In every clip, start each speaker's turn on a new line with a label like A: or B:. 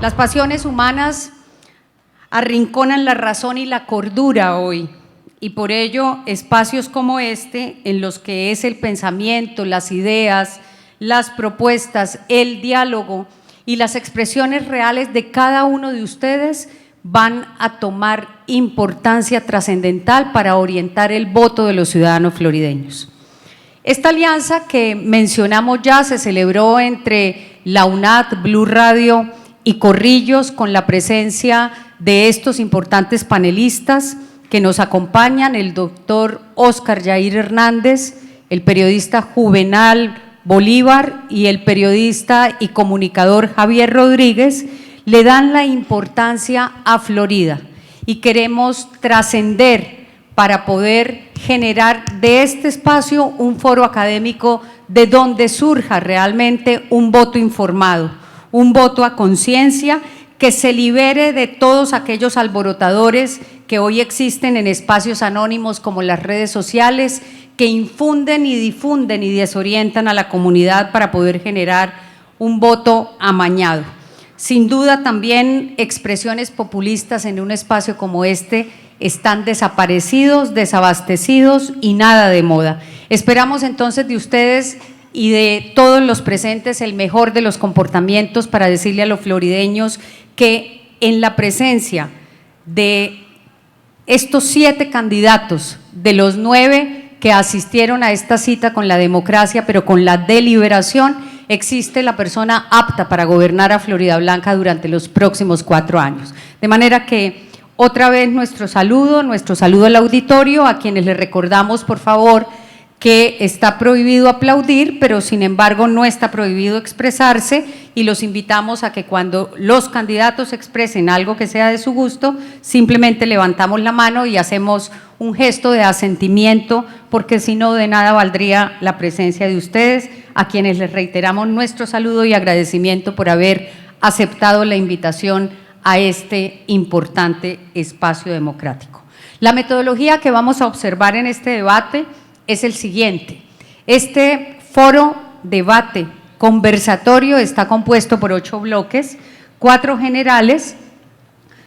A: Las pasiones humanas arrinconan la razón y la cordura hoy, y por ello espacios como este, en los que es el pensamiento, las ideas, las propuestas, el diálogo y las expresiones reales de cada uno de ustedes van a tomar importancia trascendental para orientar el voto de los ciudadanos florideños. Esta alianza que mencionamos ya se celebró entre la UNAT, Blue Radio y Corrillos, con la presencia de estos importantes panelistas que nos acompañan, el doctor Óscar Yair Hernández, el periodista Juvenal Bolívar y el periodista y comunicador Javier Rodríguez, le dan la importancia a Florida y queremos trascender para poder generar de este espacio un foro académico de donde surja realmente un voto informado, un voto a conciencia que se libere de todos aquellos alborotadores que hoy existen en espacios anónimos como las redes sociales, que infunden y difunden y desorientan a la comunidad para poder generar un voto amañado. Sin duda también expresiones populistas en un espacio como este están desaparecidos, desabastecidos y nada de moda. Esperamos entonces de ustedes y de todos los presentes el mejor de los comportamientos para decirle a los florideños que en la presencia de estos 7 candidatos, de los 9 que asistieron a esta cita con la democracia, pero con la deliberación, existe la persona apta para gobernar a Florida Blanca durante los próximos 4 años. De manera que otra vez nuestro saludo al auditorio, a quienes les recordamos por favor que está prohibido aplaudir, pero sin embargo no está prohibido expresarse, y los invitamos a que cuando los candidatos expresen algo que sea de su gusto, simplemente levantamos la mano y hacemos un gesto de asentimiento, porque si no de nada valdría la presencia de ustedes, a quienes les reiteramos nuestro saludo y agradecimiento por haber aceptado la invitación a este importante espacio democrático. La metodología que vamos a observar en este debate es el siguiente. Este foro, debate, conversatorio está compuesto por 8 bloques, 4 generales,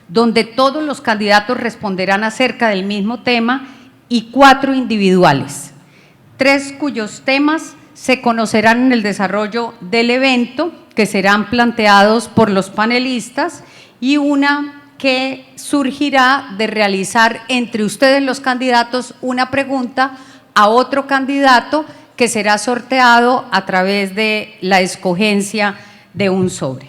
A: donde todos los candidatos responderán acerca del mismo tema, y 4 individuales, 3 cuyos temas se conocerán en el desarrollo del evento, que serán planteados por los panelistas, y una que surgirá de realizar entre ustedes los candidatos una pregunta a otro candidato que será sorteado a través de la escogencia de un sobre.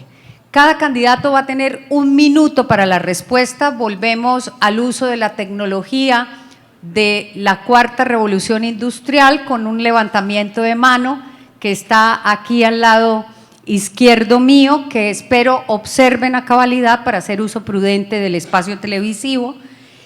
A: Cada candidato va a tener 1 minuto para la respuesta. Volvemos al uso de la tecnología de la 4ª revolución industrial con un levantamiento de mano que está aquí al lado izquierdo mío, que espero observen a cabalidad para hacer uso prudente del espacio televisivo,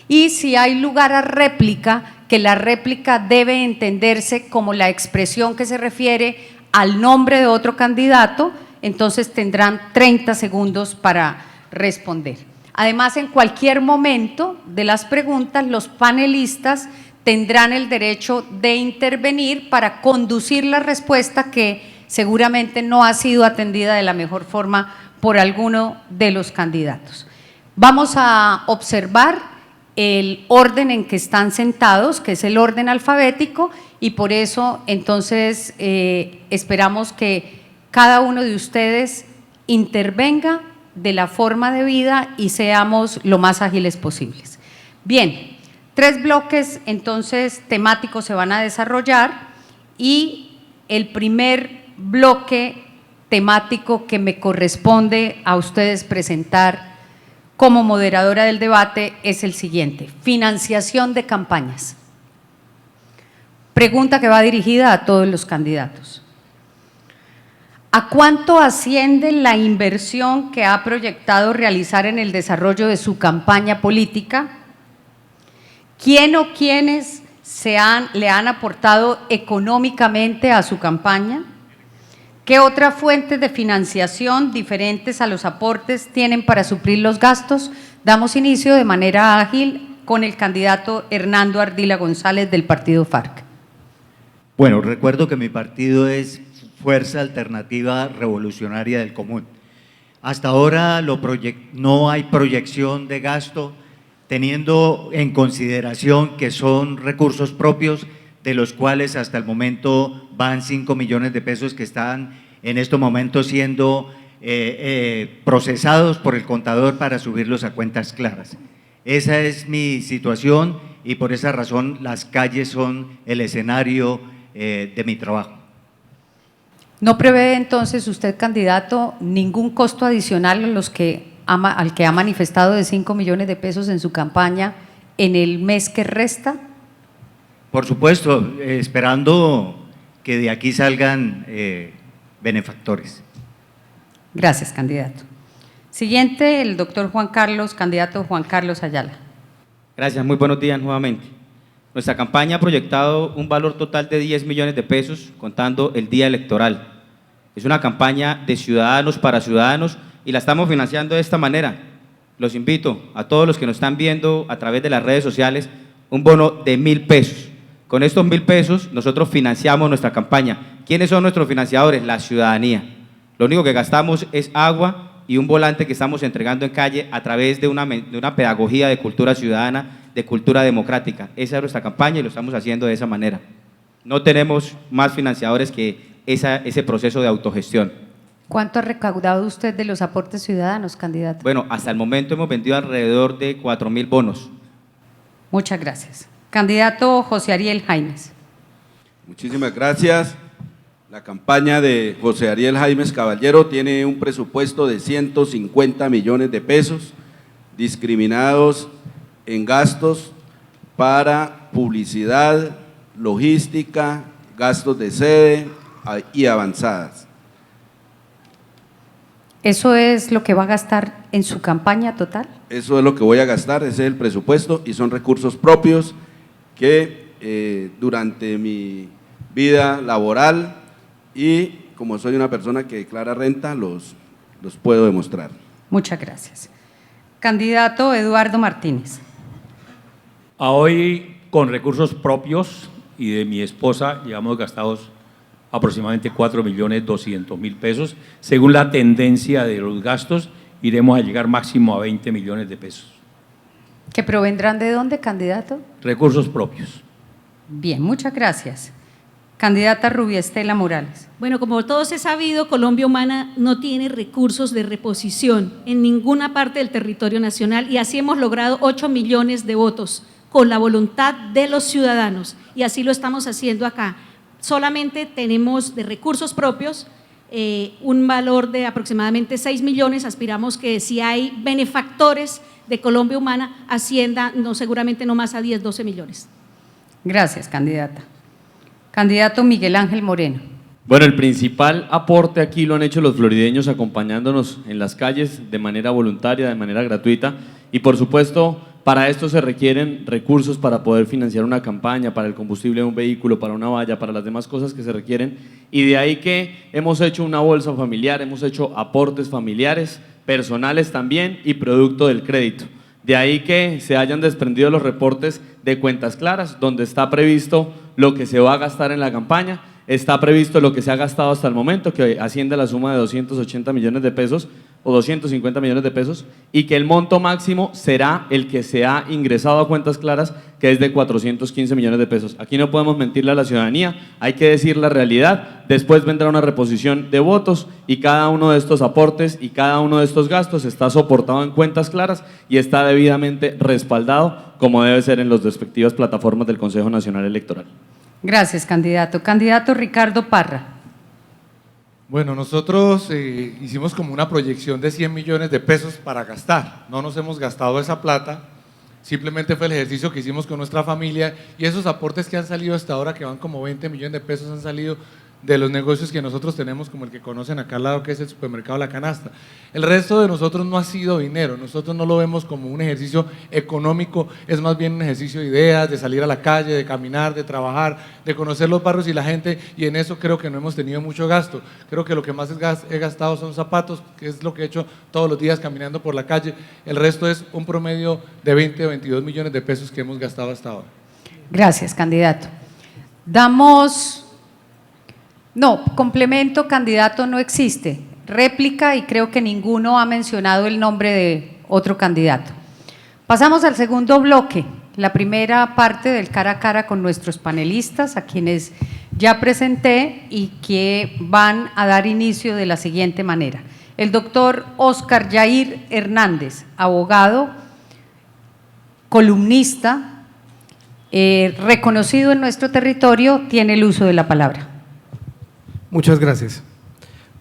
A: y si hay lugar a réplica, que la réplica debe entenderse como la expresión que se refiere al nombre de otro candidato, entonces tendrán 30 segundos para responder. Además, en cualquier momento de las preguntas, los panelistas tendrán el derecho de intervenir para conducir la respuesta que seguramente no ha sido atendida de la mejor forma por alguno de los candidatos. Vamos a observar el orden en que están sentados, que es el orden alfabético, y por eso entonces esperamos que cada uno de ustedes intervenga de la forma debida y seamos lo más ágiles posibles. Bien, 3 bloques entonces temáticos se van a desarrollar, y el primer bloque temático que me corresponde a ustedes presentar como moderadora del debate es el siguiente: financiación de campañas. Pregunta que va dirigida a todos los candidatos. ¿A cuánto asciende la inversión que ha proyectado realizar en el desarrollo de su campaña política? ¿Quién o quiénes le han aportado económicamente a su campaña? ¿Qué otras fuentes de financiación diferentes a los aportes tienen para suplir los gastos? Damos inicio de manera ágil con el candidato Hernando Ardila González del partido FARC.
B: Bueno, recuerdo que mi partido es Fuerza Alternativa Revolucionaria del Común. Hasta ahora no hay proyección de gasto, teniendo en consideración que son recursos propios, de los cuales hasta el momento van 5 millones de pesos que están en estos momentos siendo procesados por el contador para subirlos a cuentas claras. Esa es mi situación y por esa razón las calles son el escenario de mi trabajo.
A: ¿No prevé entonces usted, candidato, ningún costo adicional al que ha manifestado de 5 millones de pesos en su campaña en el mes que resta?
B: Por supuesto, esperando que de aquí salgan benefactores.
A: Gracias, candidato. Siguiente, el doctor Juan Carlos, candidato Juan Carlos Ayala.
C: Gracias, muy buenos días nuevamente. Nuestra campaña ha proyectado un valor total de 10 millones de pesos, contando el día electoral. Es una campaña de ciudadanos para ciudadanos y la estamos financiando de esta manera. Los invito a todos los que nos están viendo a través de las redes sociales, un bono de 1.000 pesos. Con estos 1.000 pesos nosotros financiamos nuestra campaña. ¿Quiénes son nuestros financiadores? La ciudadanía. Lo único que gastamos es agua y un volante que estamos entregando en calle a través de una pedagogía de cultura ciudadana, de cultura democrática. Esa es nuestra campaña y lo estamos haciendo de esa manera. No tenemos más financiadores que ese proceso de autogestión.
A: ¿Cuánto ha recaudado usted de los aportes ciudadanos, candidato?
C: Bueno, hasta el momento hemos vendido alrededor de 4.000 bonos.
A: Muchas gracias. Candidato José Ariel Jaimes.
D: Muchísimas gracias. La campaña de José Ariel Jaimes Caballero tiene un presupuesto de 150 millones de pesos discriminados en gastos para publicidad, logística, gastos de sede y avanzadas.
A: ¿Eso es lo que va a gastar en su campaña total?
D: Eso es lo que voy a gastar, ese es el presupuesto y son recursos propios que durante mi vida laboral y como soy una persona que declara renta, los puedo demostrar.
A: Muchas gracias. Candidato Eduardo Martínez.
E: A hoy, con recursos propios y de mi esposa, llevamos gastados aproximadamente 4.200.000 pesos. Según la tendencia de los gastos, iremos a llegar máximo a 20 millones de pesos.
A: ¿Que provendrán de dónde, candidato?
E: Recursos propios.
A: Bien, muchas gracias. Candidata Rubia Estela Morales.
F: Bueno, como todos he sabido, Colombia Humana no tiene recursos de reposición en ninguna parte del territorio nacional y así hemos logrado 8 millones de votos con la voluntad de los ciudadanos y así lo estamos haciendo acá. Solamente tenemos de recursos propios un valor de aproximadamente 6 millones, aspiramos que si hay benefactores de Colombia Humana, Hacienda seguramente no más a 10, 12 millones.
A: Gracias, candidata. Candidato Miguel Ángel Moreno.
G: Bueno, el principal aporte aquí lo han hecho los florideños acompañándonos en las calles de manera voluntaria, de manera gratuita y por supuesto para esto se requieren recursos para poder financiar una campaña, para el combustible de un vehículo, para una valla, para las demás cosas que se requieren y de ahí que hemos hecho una bolsa familiar, hemos hecho aportes familiares, personales también y producto del crédito. De ahí que se hayan desprendido los reportes de cuentas claras, donde está previsto lo que se va a gastar en la campaña, está previsto lo que se ha gastado hasta el momento, que asciende a la suma de 280 millones de pesos o 250 millones de pesos, y que el monto máximo será el que se ha ingresado a cuentas claras, que es de 415 millones de pesos. Aquí no podemos mentirle a la ciudadanía, hay que decir la realidad, después vendrá una reposición de votos y cada uno de estos aportes y cada uno de estos gastos está soportado en cuentas claras y está debidamente respaldado como debe ser en las respectivas plataformas del Consejo Nacional Electoral.
A: Gracias, candidato. Candidato Ricardo Parra.
H: Bueno, nosotros hicimos como una proyección de 100 millones de pesos para gastar, no nos hemos gastado esa plata, simplemente fue el ejercicio que hicimos con nuestra familia y esos aportes que han salido hasta ahora, que van como 20 millones de pesos, han salido de los negocios que nosotros tenemos, como el que conocen acá al lado, que es el supermercado La Canasta. El resto de nosotros no ha sido dinero, nosotros no lo vemos como un ejercicio económico, es más bien un ejercicio de ideas, de salir a la calle, de caminar, de trabajar, de conocer los barrios y la gente, y en eso creo que no hemos tenido mucho gasto. Creo que lo que más he gastado son zapatos, que es lo que he hecho todos los días caminando por la calle. El resto es un promedio de 20 o 22 millones de pesos que hemos gastado hasta ahora.
A: Gracias, candidato. No, complemento, candidato, no existe. réplica y creo que ninguno ha mencionado el nombre de otro candidato. Pasamos al segundo bloque, la primera parte del cara a cara con nuestros panelistas, a quienes ya presenté y que van a dar inicio de la siguiente manera. El doctor Óscar Yair Hernández, abogado, columnista, reconocido en nuestro territorio, tiene el uso de la palabra.
I: Muchas gracias.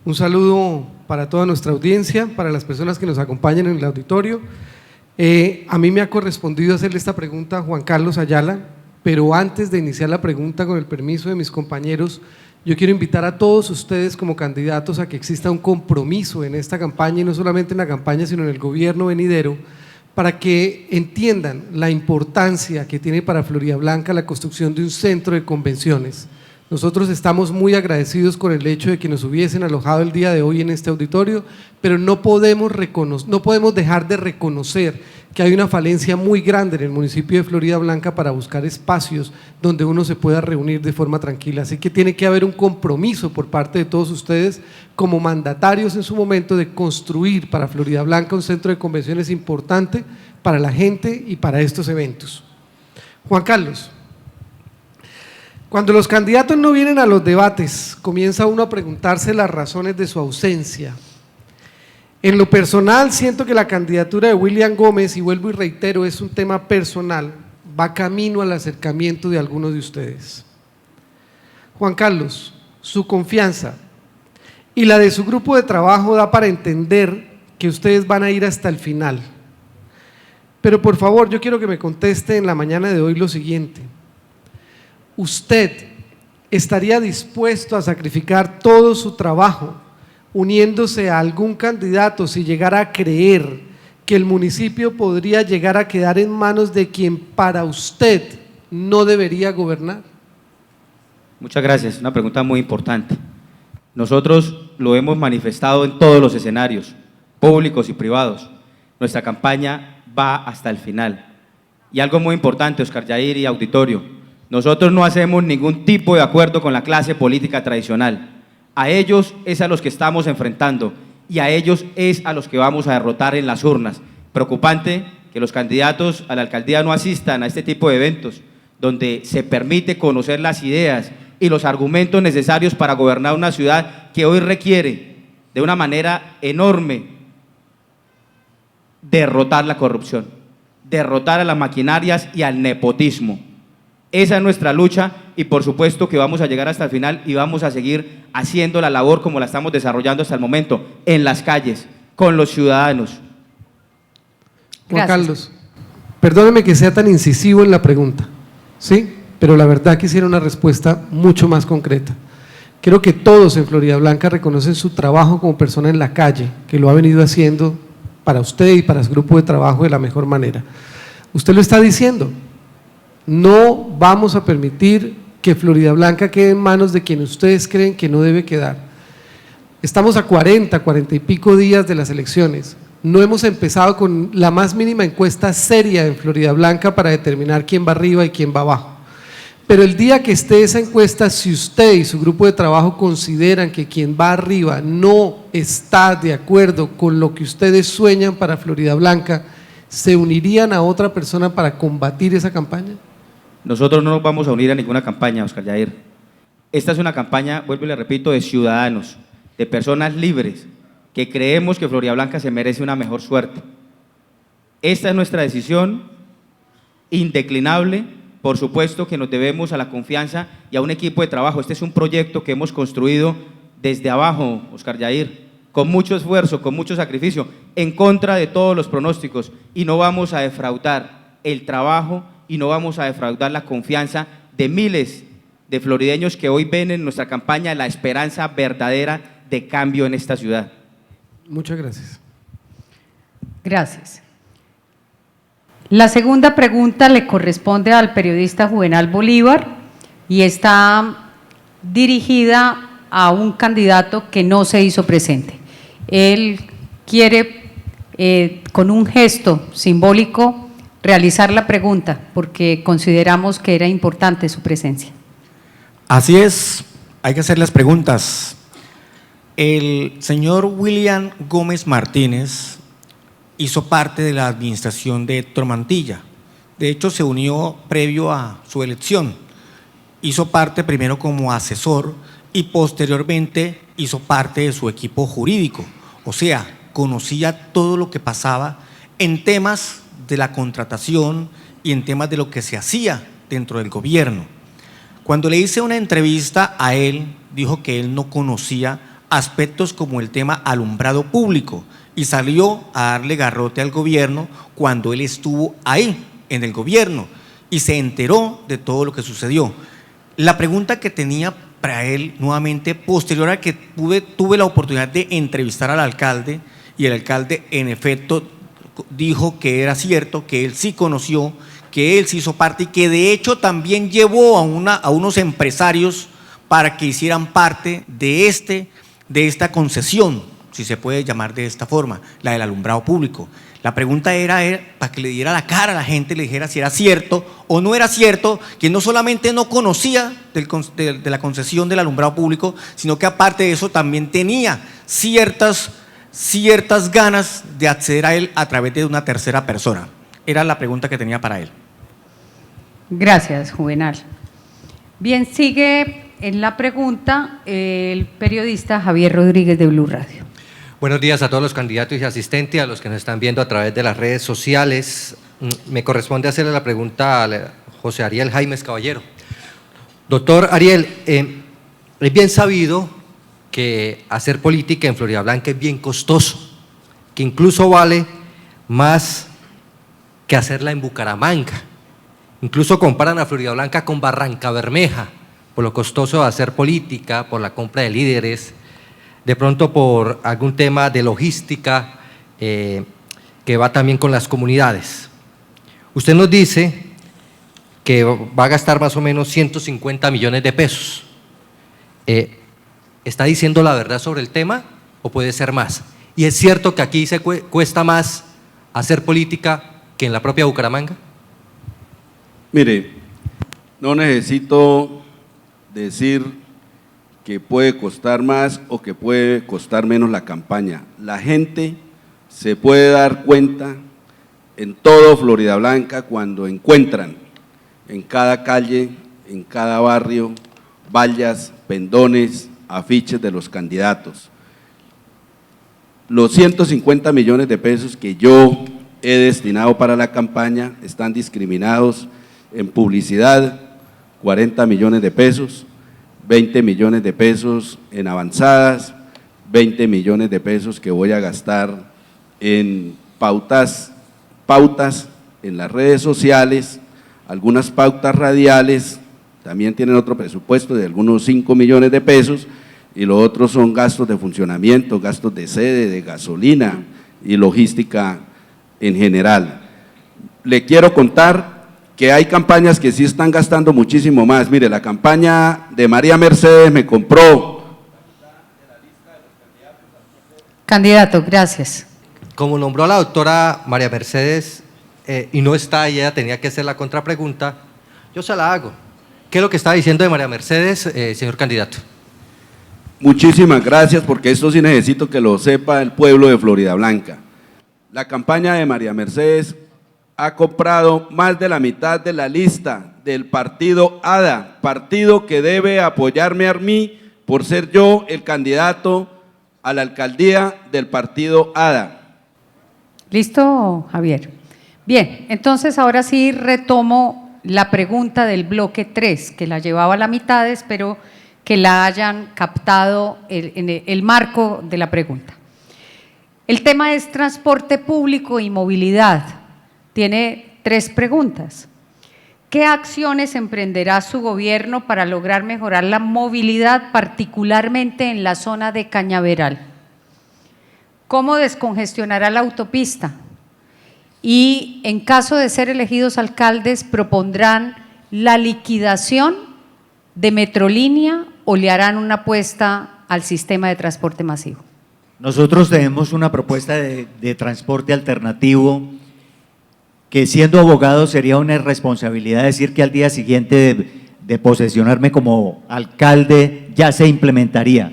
I: Un saludo para toda nuestra audiencia, para las personas que nos acompañan en el auditorio. A mí me ha correspondido hacerle esta pregunta a Juan Carlos Ayala, pero antes de iniciar la pregunta, con el permiso de mis compañeros, yo quiero invitar a todos ustedes como candidatos a que exista un compromiso en esta campaña, y no solamente en la campaña, sino en el gobierno venidero, para que entiendan la importancia que tiene para Floridablanca la construcción de un centro de convenciones. Nosotros estamos muy agradecidos con el hecho de que nos hubiesen alojado el día de hoy en este auditorio, pero no podemos dejar de reconocer que hay una falencia muy grande en el municipio de Floridablanca para buscar espacios donde uno se pueda reunir de forma tranquila. Así que tiene que haber un compromiso por parte de todos ustedes como mandatarios en su momento de construir para Floridablanca un centro de convenciones importante para la gente y para estos eventos. Juan Carlos, cuando los candidatos no vienen a los debates, comienza uno a preguntarse las razones de su ausencia. En lo personal, siento que la candidatura de William Gómez, y vuelvo y reitero, es un tema personal, va camino al acercamiento de algunos de ustedes. Juan Carlos, su confianza y la de su grupo de trabajo da para entender que ustedes van a ir hasta el final. Pero por favor, yo quiero que me conteste en la mañana de hoy lo siguiente: ¿usted estaría dispuesto a sacrificar todo su trabajo uniéndose a algún candidato si llegara a creer que el municipio podría llegar a quedar en manos de quien para usted no debería gobernar?
C: Muchas gracias, una pregunta muy importante. Nosotros lo hemos manifestado en todos los escenarios, públicos y privados. Nuestra campaña va hasta el final. Y algo muy importante, Óscar Yair y auditorio: nosotros no hacemos ningún tipo de acuerdo con la clase política tradicional. A ellos es a los que estamos enfrentando y a ellos es a los que vamos a derrotar en las urnas. Preocupante que los candidatos a la alcaldía no asistan a este tipo de eventos donde se permite conocer las ideas y los argumentos necesarios para gobernar una ciudad que hoy requiere de una manera enorme derrotar la corrupción, derrotar a las maquinarias y al nepotismo. Esa es nuestra lucha y por supuesto que vamos a llegar hasta el final y vamos a seguir haciendo la labor como la estamos desarrollando hasta el momento, en las calles, con los ciudadanos.
I: Juan Carlos, perdóneme que sea tan incisivo en la pregunta, ¿sí? Pero la verdad quisiera una respuesta mucho más concreta. Creo que todos en Floridablanca reconocen su trabajo como persona en la calle, que lo ha venido haciendo para usted y para su grupo de trabajo de la mejor manera. Usted lo está diciendo. No vamos a permitir que Floridablanca quede en manos de quien ustedes creen que no debe quedar. Estamos a 40 y pico días de las elecciones. No hemos empezado con la más mínima encuesta seria en Floridablanca para determinar quién va arriba y quién va abajo. Pero el día que esté esa encuesta, si usted y su grupo de trabajo consideran que quien va arriba no está de acuerdo con lo que ustedes sueñan para Floridablanca, ¿se unirían a otra persona para combatir esa campaña?
C: Nosotros no nos vamos a unir a ninguna campaña, Óscar Yair. Esta es una campaña, vuelvo y le repito, de ciudadanos, de personas libres, que creemos que Floridablanca se merece una mejor suerte. Esta es nuestra decisión indeclinable, por supuesto que nos debemos a la confianza y a un equipo de trabajo. Este es un proyecto que hemos construido desde abajo, Óscar Yair, con mucho esfuerzo, con mucho sacrificio, en contra de todos los pronósticos, y no vamos a defraudar el trabajo y no vamos a defraudar la confianza de miles de florideños que hoy ven en nuestra campaña la esperanza verdadera de cambio en esta ciudad.
I: Muchas gracias.
A: Gracias. La segunda pregunta le corresponde al periodista Juvenal Bolívar y está dirigida a un candidato que no se hizo presente. Él quiere, con un gesto simbólico, realizar la pregunta porque consideramos que era importante su presencia.
J: Así es, hay que hacer las preguntas. El señor William Gómez Martínez hizo parte de la administración de Héctor Mantilla. De hecho, se unió previo a su elección. Hizo parte primero como asesor y posteriormente hizo parte de su equipo jurídico. O sea, conocía todo lo que pasaba en temas de la contratación y en temas de lo que se hacía dentro del gobierno. Cuando le hice una entrevista a él, dijo que él no conocía aspectos como el tema alumbrado público y salió a darle garrote al gobierno cuando él estuvo ahí, en el gobierno, y se enteró de todo lo que sucedió. La pregunta que tenía para él, nuevamente, posterior a que tuve la oportunidad de entrevistar al alcalde, y el alcalde en efecto dijo que era cierto, que él sí conoció, que él sí hizo parte y que de hecho también llevó a unos empresarios para que hicieran parte de esta concesión, si se puede llamar de esta forma, la del alumbrado público. La pregunta era para que le diera la cara a la gente, le dijera si era cierto o no era cierto, que no solamente no conocía de la concesión del alumbrado público, sino que aparte de eso también tenía ciertas ganas de acceder a él a través de una tercera persona. Era la pregunta que tenía para él.
A: Gracias, Juvenal. Bien, sigue en la pregunta el periodista Javier Rodríguez de Blue Radio.
K: Buenos días a todos los candidatos y asistentes, a los que nos están viendo a través de las redes sociales. Me corresponde hacerle la pregunta a José Ariel Jaimes Caballero. Doctor Ariel, es bien sabido que hacer política en Floridablanca es bien costoso, que incluso vale más que hacerla en Bucaramanga. Incluso comparan a Floridablanca con Barrancabermeja por lo costoso de hacer política, por la compra de líderes, de pronto por algún tema de logística que va también con las comunidades. Usted nos dice que va a gastar más o menos 150 millones de pesos. ¿Está diciendo la verdad sobre el tema o puede ser más? ¿Y es cierto que aquí cuesta más hacer política que en la propia Bucaramanga?
D: Mire, no necesito decir que puede costar más o que puede costar menos la campaña. La gente se puede dar cuenta en todo Floridablanca cuando encuentran en cada calle, en cada barrio, vallas, pendones, afiches de los candidatos. Los 150 millones de pesos que yo he destinado para la campaña están discriminados en publicidad, 40 millones de pesos, 20 millones de pesos en avanzadas, 20 millones de pesos que voy a gastar en pautas en las redes sociales, algunas pautas radiales, también tienen otro presupuesto de algunos 5 millones de pesos, y los otros son gastos de funcionamiento, gastos de sede, de gasolina y logística en general. Le quiero contar que hay campañas que sí están gastando muchísimo más. Mire, la campaña de María Mercedes me compró.
A: Candidato, gracias.
K: Como nombró a la doctora María Mercedes y no está ahí, ella tenía que hacer la contrapregunta, yo se la hago. ¿Qué es lo que está diciendo de María Mercedes, señor candidato?
D: Muchísimas gracias, porque esto sí necesito que lo sepa el pueblo de Floridablanca. La campaña de María Mercedes ha comprado más de la mitad de la lista del partido ADA, partido que debe apoyarme a mí por ser yo el candidato a la alcaldía del partido ADA.
A: ¿Listo, Javier? Bien, entonces ahora sí retomo la pregunta del bloque 3, que la llevaba a la mitad, espero que la hayan captado en el marco de la pregunta. El tema es transporte público y movilidad. Tiene 3 preguntas. ¿Qué acciones emprenderá su gobierno para lograr mejorar la movilidad, particularmente en la zona de Cañaveral? ¿Cómo descongestionará la autopista? Y en caso de ser elegidos alcaldes, ¿propondrán la liquidación de Metrolínea o le harán una apuesta al sistema de transporte masivo?
B: Nosotros tenemos una propuesta de transporte alternativo que, siendo abogado, sería una irresponsabilidad decir que al día siguiente de posesionarme como alcalde ya se implementaría.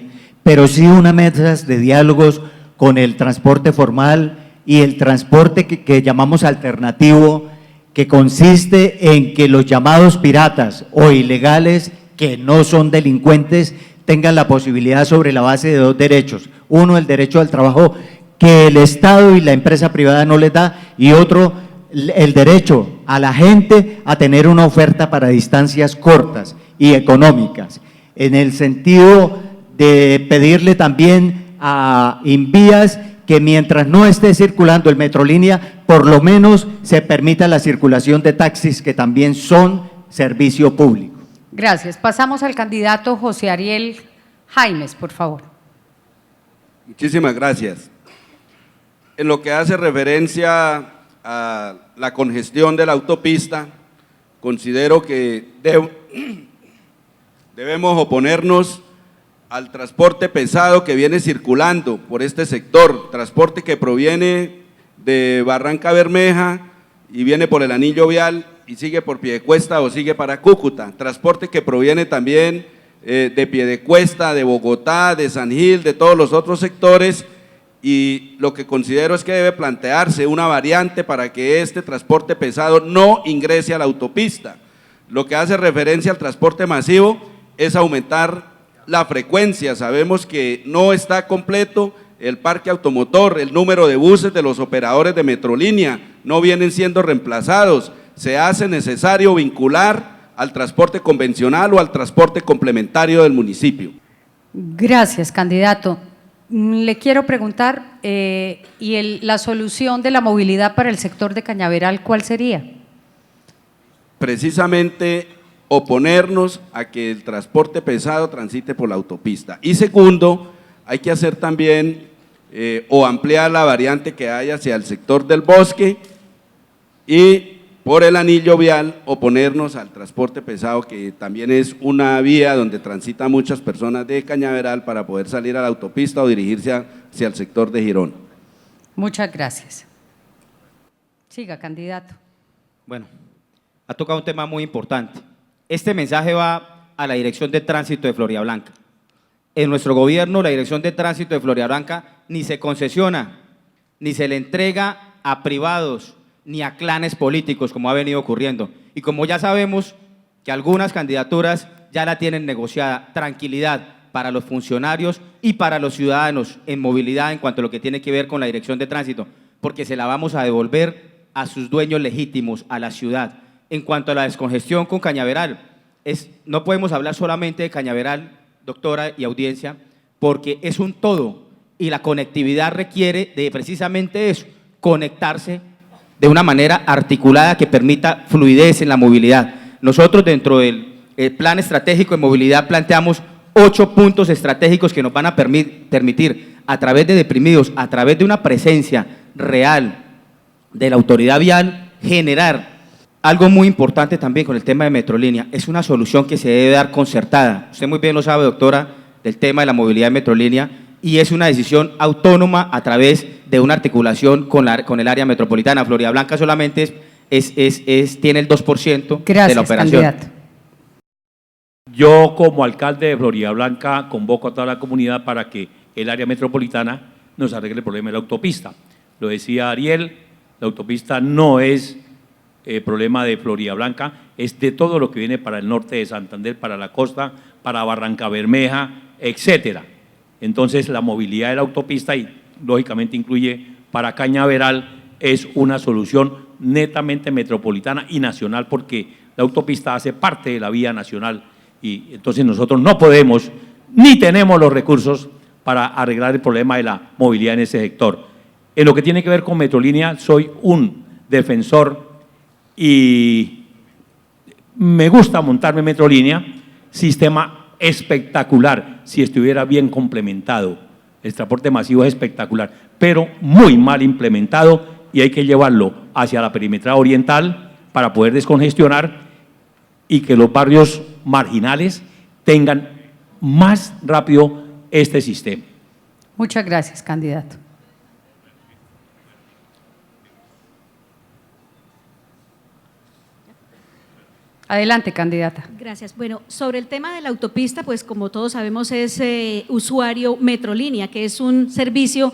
B: pero sí unas mesas de diálogos con el transporte formal y el transporte que llamamos alternativo, que consiste en que los llamados piratas o ilegales, que no son delincuentes, tengan la posibilidad sobre la base de dos derechos. Uno, el derecho al trabajo que el Estado y la empresa privada no les da, y otro, el derecho a la gente a tener una oferta para distancias cortas y económicas. En el sentido de pedirle también a Invías que mientras no esté circulando el Metrolínea, por lo menos se permita la circulación de taxis, que también son servicio público.
A: Gracias. Pasamos al candidato José Ariel Jaimes, por favor.
D: Muchísimas gracias. En lo que hace referencia a la congestión de la autopista, considero que debemos oponernos al transporte pesado que viene circulando por este sector, transporte que proviene de Barranca Bermeja y viene por el anillo vial y sigue por Piedecuesta o sigue para Cúcuta, transporte que proviene también de Piedecuesta, de Bogotá, de San Gil, de todos los otros sectores, y lo que considero es que debe plantearse una variante para que este transporte pesado no ingrese a la autopista. Lo que hace referencia al transporte masivo es aumentar la frecuencia. Sabemos que no está completo el parque automotor, el número de buses de los operadores de Metrolínea no vienen siendo reemplazados, se hace necesario vincular al transporte convencional o al transporte complementario del municipio.
A: Gracias, candidato. Le quiero preguntar, la solución de la movilidad para el sector de Cañaveral, ¿cuál sería?
D: Precisamente oponernos a que el transporte pesado transite por la autopista. Y segundo, hay que hacer también o ampliar la variante que hay hacia el sector del Bosque, y por el anillo vial oponernos al transporte pesado, que también es una vía donde transitan muchas personas de Cañaveral para poder salir a la autopista o dirigirse hacia el sector de Girón.
A: Muchas gracias. Siga, candidato.
C: Bueno, ha tocado un tema muy importante. Este mensaje va a la Dirección de Tránsito de Floridablanca. En nuestro gobierno, la Dirección de Tránsito de Floridablanca ni se concesiona, ni se le entrega a privados, ni a clanes políticos, como ha venido ocurriendo. Y como ya sabemos que algunas candidaturas ya la tienen negociada, tranquilidad para los funcionarios y para los ciudadanos en movilidad en cuanto a lo que tiene que ver con la Dirección de Tránsito, porque se la vamos a devolver a sus dueños legítimos, a la ciudad. En cuanto a la descongestión con Cañaveral, no podemos hablar solamente de Cañaveral, doctora y audiencia, porque es un todo y la conectividad requiere de precisamente eso, conectarse de una manera articulada que permita fluidez en la movilidad. Nosotros dentro del Plan Estratégico de Movilidad planteamos 8 puntos estratégicos que nos van a permitir, a través de deprimidos, a través de una presencia real de la autoridad vial, generar algo muy importante también con el tema de Metrolínea. Es una solución que se debe dar concertada. Usted muy bien lo sabe, doctora, del tema de la movilidad de Metrolínea, y es una decisión autónoma a través de una articulación con el área metropolitana. Floridablanca solamente tiene el 2% de la operación.
A: Candidato.
E: Yo, como alcalde de Floridablanca, convoco a toda la comunidad para que el área metropolitana nos arregle el problema de la autopista. Lo decía Ariel, la autopista no es problema de Floridablanca, es de todo lo que viene para el norte de Santander, para la costa, para Barranca Bermeja, etcétera. Entonces, la movilidad de la autopista, y lógicamente incluye para Cañaveral, es una solución netamente metropolitana y nacional, porque la autopista hace parte de la vía nacional, y entonces nosotros no podemos ni tenemos los recursos para arreglar el problema de la movilidad en ese sector. En lo que tiene que ver con Metrolínea, soy un defensor y me gusta montarme Metrolínea, sistema espectacular si estuviera bien complementado. El transporte masivo es espectacular, pero muy mal implementado, y hay que llevarlo hacia la perimetral oriental para poder descongestionar y que los barrios marginales tengan más rápido este sistema.
A: Muchas gracias, candidato. Adelante, candidata.
F: Gracias. Bueno, sobre el tema de la autopista, pues como todos sabemos es usuario Metrolínea, que es un servicio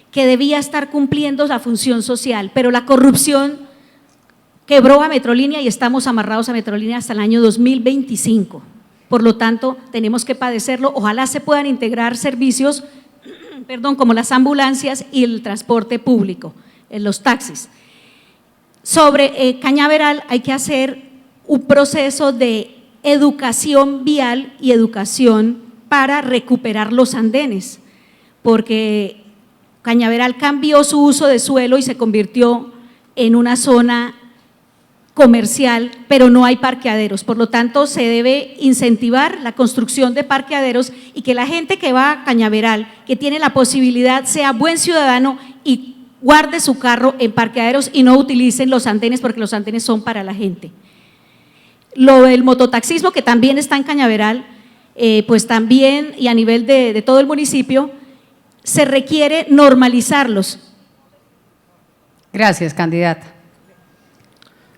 F: que debía estar cumpliendo la función social, pero la corrupción quebró a Metrolínea y estamos amarrados a Metrolínea hasta el año 2025. Por lo tanto, tenemos que padecerlo. Ojalá se puedan integrar servicios, como las ambulancias y el transporte público, los taxis. Sobre Cañaveral hay que hacer un proceso de educación vial y educación para recuperar los andenes, porque Cañaveral cambió su uso de suelo y se convirtió en una zona comercial, pero no hay parqueaderos. Por lo tanto, se debe incentivar la construcción de parqueaderos y que la gente que va a Cañaveral, que tiene la posibilidad, sea buen ciudadano y guarde su carro en parqueaderos y no utilicen los andenes, porque los andenes son para la gente. Lo del mototaxismo, que también está en Cañaveral, pues también, y a nivel de todo el municipio, se requiere normalizarlos.
A: Gracias, candidata.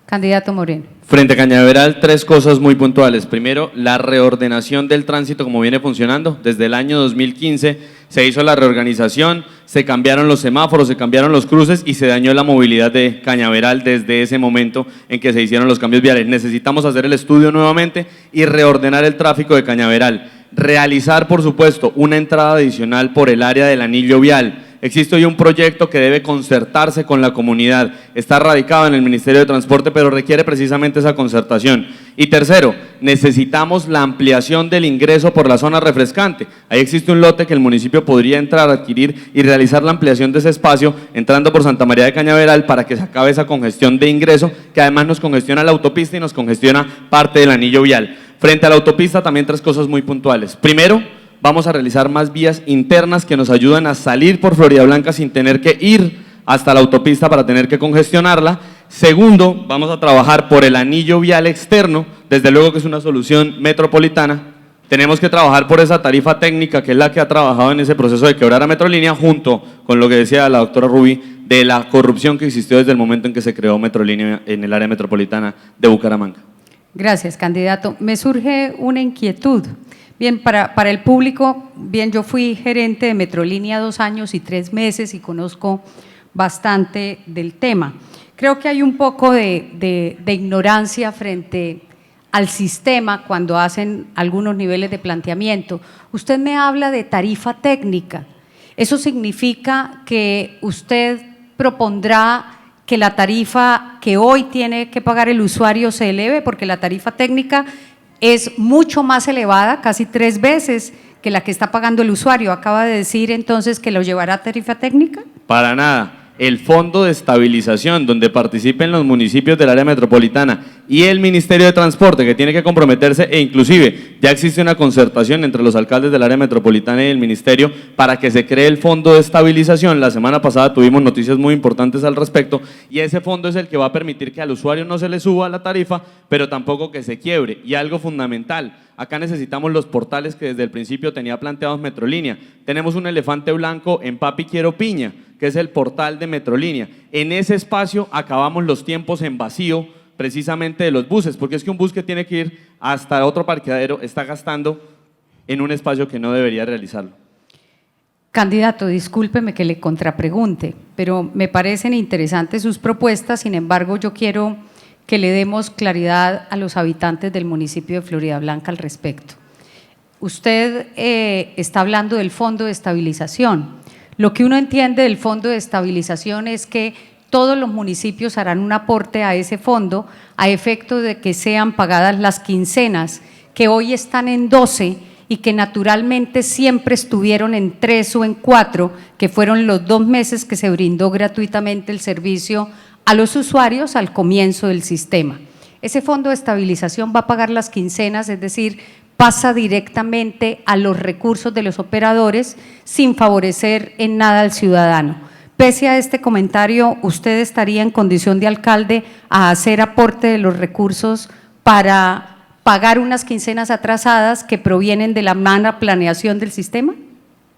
A: Candidato Moreno.
G: Frente a Cañaveral, 3 cosas muy puntuales. Primero, la reordenación del tránsito como viene funcionando. Desde el año 2015 se hizo la reorganización, se cambiaron los semáforos, se cambiaron los cruces y se dañó la movilidad de Cañaveral desde ese momento en que se hicieron los cambios viales. Necesitamos hacer el estudio nuevamente y reordenar el tráfico de Cañaveral. Realizar, por supuesto, una entrada adicional por el área del anillo vial. Existe hoy un proyecto que debe concertarse con la comunidad. Está radicado en el Ministerio de Transporte, pero requiere precisamente esa concertación. Y tercero, necesitamos la ampliación del ingreso por la zona refrescante. Ahí existe un lote que el municipio podría entrar, adquirir y realizar la ampliación de ese espacio, entrando por Santa María de Cañaveral para que se acabe esa congestión de ingreso, que además nos congestiona la autopista y nos congestiona parte del anillo vial. Frente a la autopista, también 3 cosas muy puntuales. Primero, vamos a realizar más vías internas que nos ayudan a salir por Floridablanca sin tener que ir hasta la autopista para tener que congestionarla. Segundo, vamos a trabajar por el anillo vial externo, desde luego que es una solución metropolitana. Tenemos que trabajar por esa tarifa técnica que es la que ha trabajado en ese proceso de quebrar a Metrolínea, junto con lo que decía la doctora Rubí de la corrupción que existió desde el momento en que se creó Metrolínea en el área metropolitana de Bucaramanga.
A: Gracias, candidato. Me surge una inquietud. Bien, para el público, bien, yo fui gerente de Metrolínea 2 años y 3 meses y conozco bastante del tema. Creo que hay un poco de ignorancia frente al sistema cuando hacen algunos niveles de planteamiento. Usted me habla de tarifa técnica. ¿Eso significa que usted propondrá que la tarifa que hoy tiene que pagar el usuario se eleve? Porque la tarifa técnica es mucho más elevada, casi 3 veces que la que está pagando el usuario. ¿Acaba de decir entonces que lo llevará a tarifa técnica?
G: Para nada. El Fondo de Estabilización, donde participen los municipios del área metropolitana y el Ministerio de Transporte, que tiene que comprometerse, e inclusive ya existe una concertación entre los alcaldes del área metropolitana y el Ministerio para que se cree el Fondo de Estabilización. La semana pasada tuvimos noticias muy importantes al respecto y ese fondo es el que va a permitir que al usuario no se le suba la tarifa, pero tampoco que se quiebre. Y algo fundamental, acá necesitamos los portales que desde el principio tenía planteados Metrolínea. Tenemos un elefante blanco en Papi Quiero Piña, que es el portal de Metrolínea. En ese espacio acabamos los tiempos en vacío precisamente de los buses, porque es que un bus que tiene que ir hasta otro parqueadero está gastando en un espacio que no debería realizarlo.
A: Candidato, discúlpeme que le contrapregunte, pero me parecen interesantes sus propuestas. Sin embargo, yo quiero que le demos claridad a los habitantes del municipio de Floridablanca al respecto. Usted está hablando del Fondo de Estabilización. Lo que uno entiende del Fondo de Estabilización es que todos los municipios harán un aporte a ese fondo a efecto de que sean pagadas las quincenas, que hoy están en 12 y que naturalmente siempre estuvieron en 3 o en 4, que fueron los 2 meses que se brindó gratuitamente el servicio a los usuarios al comienzo del sistema. Ese Fondo de Estabilización va a pagar las quincenas, es decir, pasa directamente a los recursos de los operadores sin favorecer en nada al ciudadano. Pese a este comentario, ¿usted estaría en condición de alcalde a hacer aporte de los recursos para pagar unas quincenas atrasadas que provienen de la mala planeación del sistema?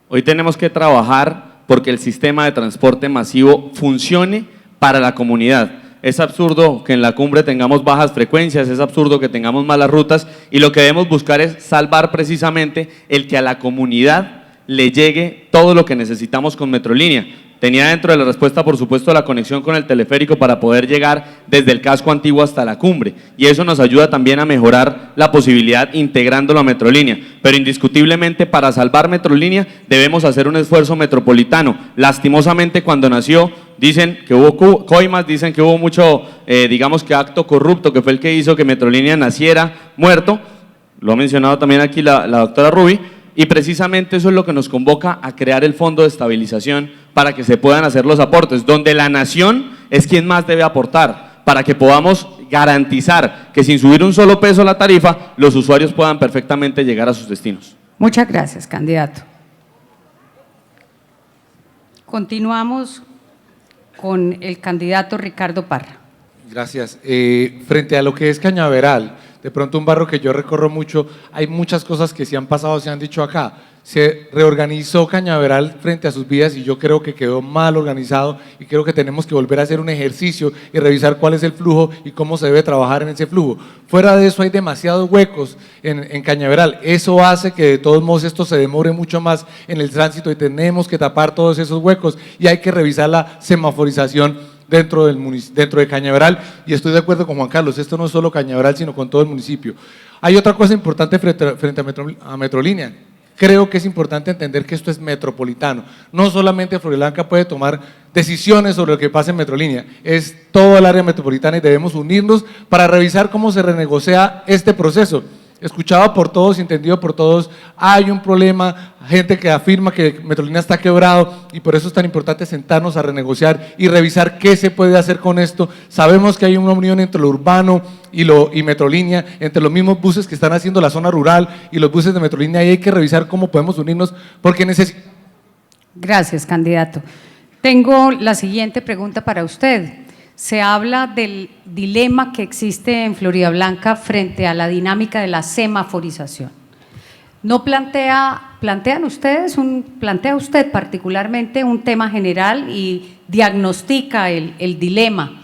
G: Hoy tenemos que trabajar porque el sistema de transporte masivo funcione para la comunidad. Es absurdo que en la cumbre tengamos bajas frecuencias, es absurdo que tengamos malas rutas y lo que debemos buscar es salvar precisamente el que a la comunidad le llegue todo lo que necesitamos con Metrolínea. Tenía dentro de la respuesta, por supuesto, la conexión con el teleférico para poder llegar desde el casco antiguo hasta la cumbre y eso nos ayuda también a mejorar la posibilidad integrándolo a Metrolínea, pero indiscutiblemente para salvar Metrolínea debemos hacer un esfuerzo metropolitano. Lastimosamente cuando nació dicen que hubo coimas, dicen que hubo mucho, digamos que acto corrupto que fue el que hizo que Metrolínea naciera muerto, lo ha mencionado también aquí la doctora Rubi, y precisamente eso es lo que nos convoca a crear el fondo de estabilización para que se puedan hacer los aportes, donde la nación es quien más debe aportar, para que podamos garantizar que sin subir un solo peso la tarifa, los usuarios puedan perfectamente llegar a sus destinos.
A: Muchas gracias, candidato. Continuamos con el candidato Ricardo Parra.
H: Gracias. Frente a lo que es Cañaveral, de pronto un barrio que yo recorro mucho, hay muchas cosas que se han pasado, se han dicho acá. Se reorganizó Cañaveral frente a sus vías y yo creo que quedó mal organizado y creo que tenemos que volver a hacer un ejercicio y revisar cuál es el flujo y cómo se debe trabajar en ese flujo. Fuera de eso hay demasiados huecos en Cañaveral. Eso hace que de todos modos esto se demore mucho más en el tránsito y tenemos que tapar todos esos huecos y hay que revisar la semaforización dentro de Cañaveral, y estoy de acuerdo con Juan Carlos, esto no es solo Cañaveral, sino con todo el municipio. Hay otra cosa importante frente a Metrolínea. Creo que es importante entender que esto es metropolitano. No solamente Floridablanca puede tomar decisiones sobre lo que pasa en Metrolínea, es todo el área metropolitana y debemos unirnos para revisar cómo se renegocia este proceso. Escuchado por todos, entendido por todos, hay un problema, gente que afirma que Metrolínea está quebrado y por eso es tan importante sentarnos a renegociar y revisar qué se puede hacer con esto. Sabemos que hay una unión entre lo urbano y Metrolínea, entre los mismos buses que están haciendo la zona rural y los buses de Metrolínea, y hay que revisar cómo podemos unirnos porque necesitamos.
A: Gracias, candidato. Tengo la siguiente pregunta para usted. Se habla del dilema que existe en Floridablanca frente a la dinámica de la semaforización. ¿No plantea usted particularmente un tema general y diagnostica el dilema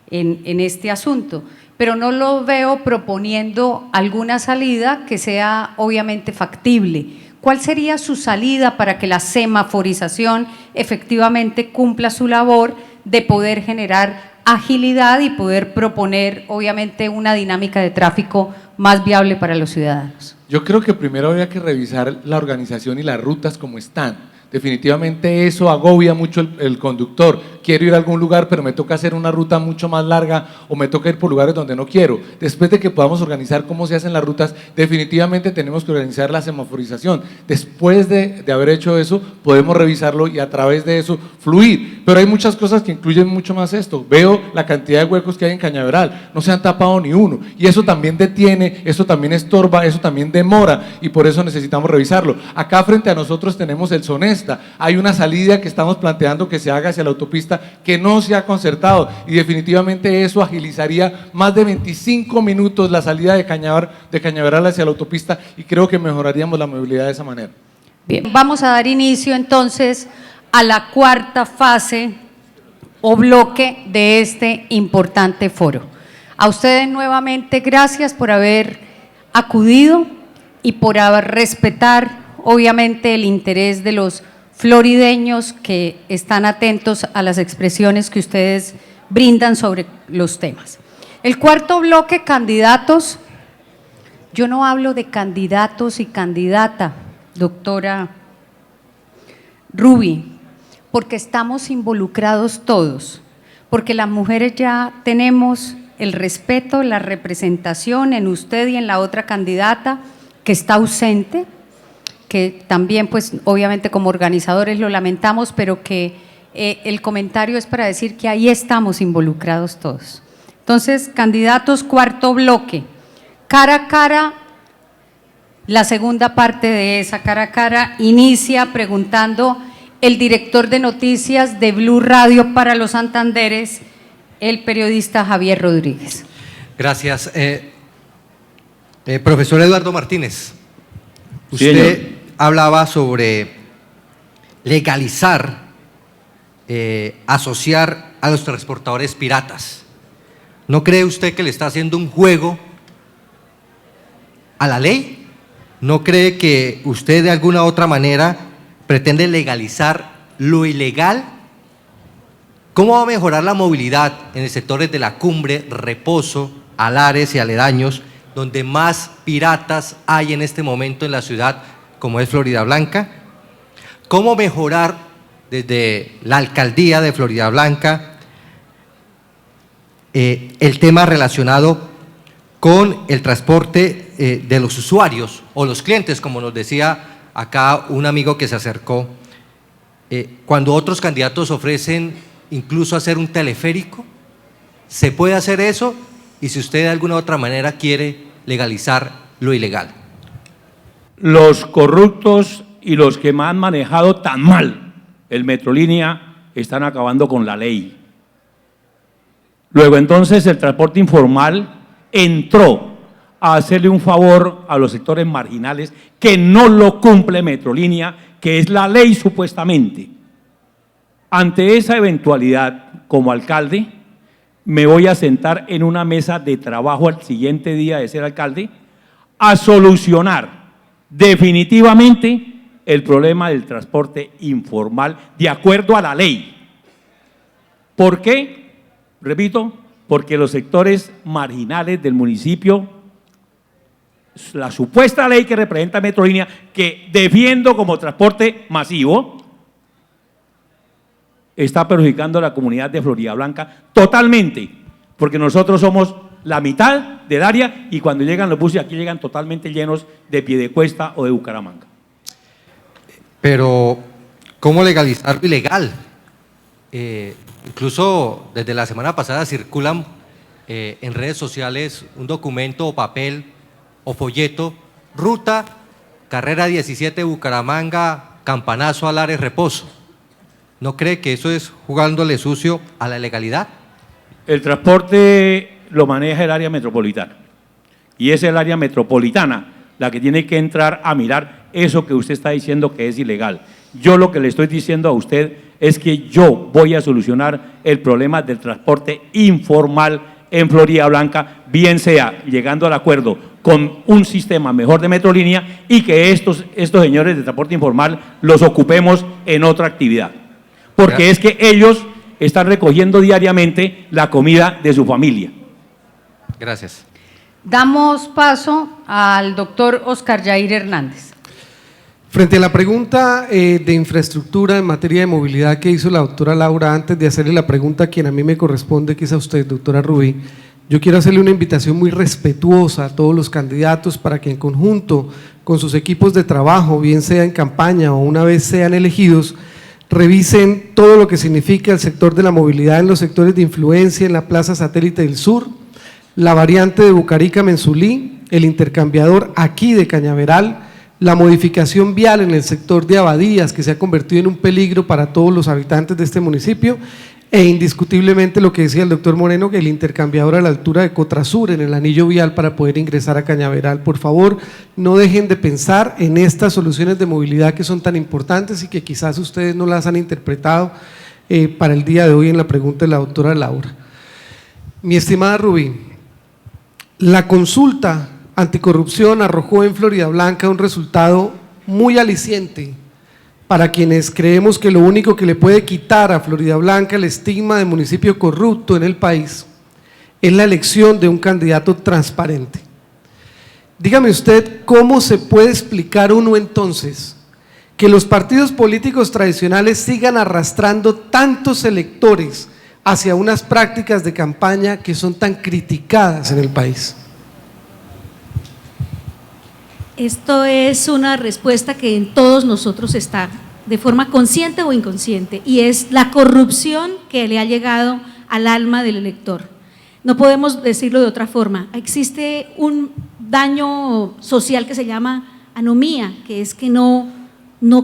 A: en este asunto? Pero no lo veo proponiendo alguna salida que sea obviamente factible. ¿Cuál sería su salida para que la semaforización efectivamente cumpla su labor de poder generar agilidad y poder proponer obviamente una dinámica de tráfico más viable para los ciudadanos?
H: Yo creo que primero habría que revisar la organización y las rutas como están. Definitivamente eso agobia mucho el conductor. Quiero ir a algún lugar, pero me toca hacer una ruta mucho más larga o me toca ir por lugares donde no quiero. Después de que podamos organizar cómo se hacen las rutas, definitivamente tenemos que organizar la semaforización. Después de haber hecho eso, podemos revisarlo y a través de eso fluir. Pero hay muchas cosas que incluyen mucho más esto. Veo la cantidad de huecos que hay en Cañaveral, no se han tapado ni uno. Y eso también detiene, eso también estorba, eso también demora y por eso necesitamos revisarlo. Acá frente a nosotros tenemos el Sonesta. Hay una salida que estamos planteando que se haga hacia la autopista que no se ha concertado y definitivamente eso agilizaría más de 25 minutos la salida de Cañaveral hacia la autopista y creo que mejoraríamos la movilidad de esa manera.
A: Bien, vamos a dar inicio entonces a la cuarta fase o bloque de este importante foro. A ustedes nuevamente gracias por haber acudido y por respetar obviamente el interés de los florideños que están atentos a las expresiones que ustedes brindan sobre los temas. El cuarto bloque, candidatos. Yo no hablo de candidatos y candidata, doctora Rubi, porque estamos involucrados todos, porque las mujeres ya tenemos el respeto, la representación en usted y en la otra candidata que está ausente, que también pues obviamente como organizadores lo lamentamos, pero que el comentario es para decir que ahí estamos involucrados todos. Entonces, candidatos, cuarto bloque, cara a cara. La segunda parte de esa cara a cara inicia preguntando el director de noticias de Blue Radio para los Santanderes, el periodista Javier Rodríguez.
K: Gracias. Profesor Eduardo Martínez, usted
C: Sí,
K: hablaba sobre legalizar, asociar a los transportadores piratas. ¿No cree usted que le está haciendo un juego a la ley? ¿No cree que usted de alguna u otra manera pretende legalizar lo ilegal? ¿Cómo va a mejorar la movilidad en sectores de la Cumbre, Reposo, Alares y aledaños, donde más piratas hay en este momento en la ciudad, como es Floridablanca? ¿Cómo mejorar desde la alcaldía de Floridablanca el tema relacionado con el transporte de los usuarios o los clientes, como nos decía acá un amigo que se acercó? Cuando otros candidatos ofrecen incluso hacer un teleférico, ¿se puede hacer eso? Y si usted de alguna u otra manera quiere legalizar lo ilegal.
E: Los corruptos y los que me han manejado tan mal el Metrolínea están acabando con la ley. Luego entonces el transporte informal entró a hacerle un favor a los sectores marginales que no lo cumple Metrolínea, que es la ley supuestamente. Ante esa eventualidad, como alcalde, me voy a sentar en una mesa de trabajo al siguiente día de ser alcalde a solucionar definitivamente el problema del transporte informal de acuerdo a la ley. ¿Por qué? Repito, porque los sectores marginales del municipio, la supuesta ley que representa Metrolínea, que defiendo como transporte masivo, está perjudicando a la comunidad de Floridablanca totalmente, porque nosotros somos la mitad del área y cuando llegan los buses aquí llegan totalmente llenos de Piedecuesta o de Bucaramanga.
K: Pero, ¿cómo legalizar lo ilegal? Incluso desde la semana pasada circulan en redes sociales un documento o papel o folleto, ruta, carrera 17 Bucaramanga, Campanazo, Alares, Reposo. ¿No cree que eso es jugándole sucio a la legalidad?
E: El transporte lo maneja el área metropolitana y es el área metropolitana la que tiene que entrar a mirar eso que usted está diciendo que es ilegal. Yo lo que le estoy diciendo a usted es que yo voy a solucionar el problema del transporte informal en Floridablanca, bien sea llegando al acuerdo con un sistema mejor de Metrolínea y que estos señores de transporte informal los ocupemos en otra actividad. Porque es que ellos están recogiendo diariamente la comida de su familia.
K: Gracias.
A: Damos paso al doctor Oscar Yair Hernández.
I: Frente a la pregunta de infraestructura en materia de movilidad que hizo la doctora Laura, antes de hacerle la pregunta a quien a mí me corresponde, que es a usted, doctora Rubí, yo quiero hacerle una invitación muy respetuosa a todos los candidatos para que en conjunto con sus equipos de trabajo, bien sea en campaña o una vez sean elegidos, revisen todo lo que significa el sector de la movilidad en los sectores de influencia en la Plaza Satélite del Sur, la variante de Bucarica-Mensulí, el intercambiador aquí de Cañaveral, la modificación vial en el sector de Abadías, que se ha convertido en un peligro para todos los habitantes de este municipio, e indiscutiblemente lo que decía el doctor Moreno, que el intercambiador a la altura de Cotrasur, en el anillo vial para poder ingresar a Cañaveral. Por favor, no dejen de pensar en estas soluciones de movilidad que son tan importantes y que quizás ustedes no las han interpretado para el día de hoy en la pregunta de la doctora Laura. Mi estimada Rubí, la consulta anticorrupción arrojó en Floridablanca un resultado muy aliciente para quienes creemos que lo único que le puede quitar a Floridablanca el estigma de municipio corrupto en el país es la elección de un candidato transparente. Dígame usted, ¿cómo se puede explicar uno entonces que los partidos políticos tradicionales sigan arrastrando tantos electores hacia unas prácticas de campaña que son tan criticadas en el país?
F: Esto es una respuesta que en todos nosotros está, de forma consciente o inconsciente, y es la corrupción que le ha llegado al alma del elector. No podemos decirlo de otra forma. Existe un daño social que se llama anomía, que es que no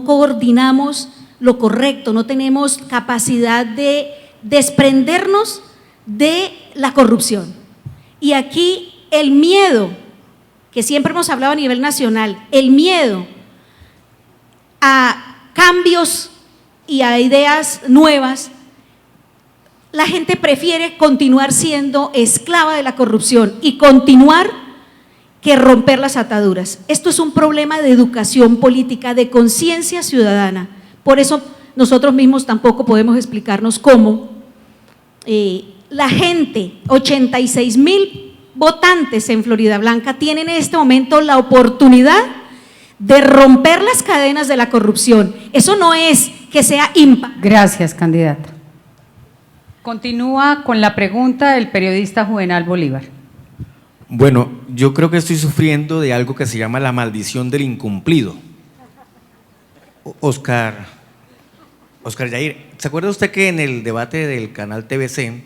F: coordinamos lo correcto, no tenemos capacidad de desprendernos de la corrupción. Y aquí el miedo, que siempre hemos hablado a nivel nacional, el miedo a cambios y a ideas nuevas la gente prefiere continuar siendo esclava de la corrupción y continuar que romper las ataduras. Esto es un problema de educación política, de conciencia ciudadana. Por eso nosotros mismos tampoco podemos explicarnos cómo la gente, 86,000 votantes en Floridablanca, tienen en este momento la oportunidad de romper las cadenas de la corrupción. Eso no es que sea impar.
A: Gracias, candidata. Continúa con la pregunta del periodista Juvenal Bolívar.
J: Bueno, yo creo que estoy sufriendo de algo que se llama la maldición del incumplido. Oscar Yair, ¿se acuerda usted que en el debate del canal TVC,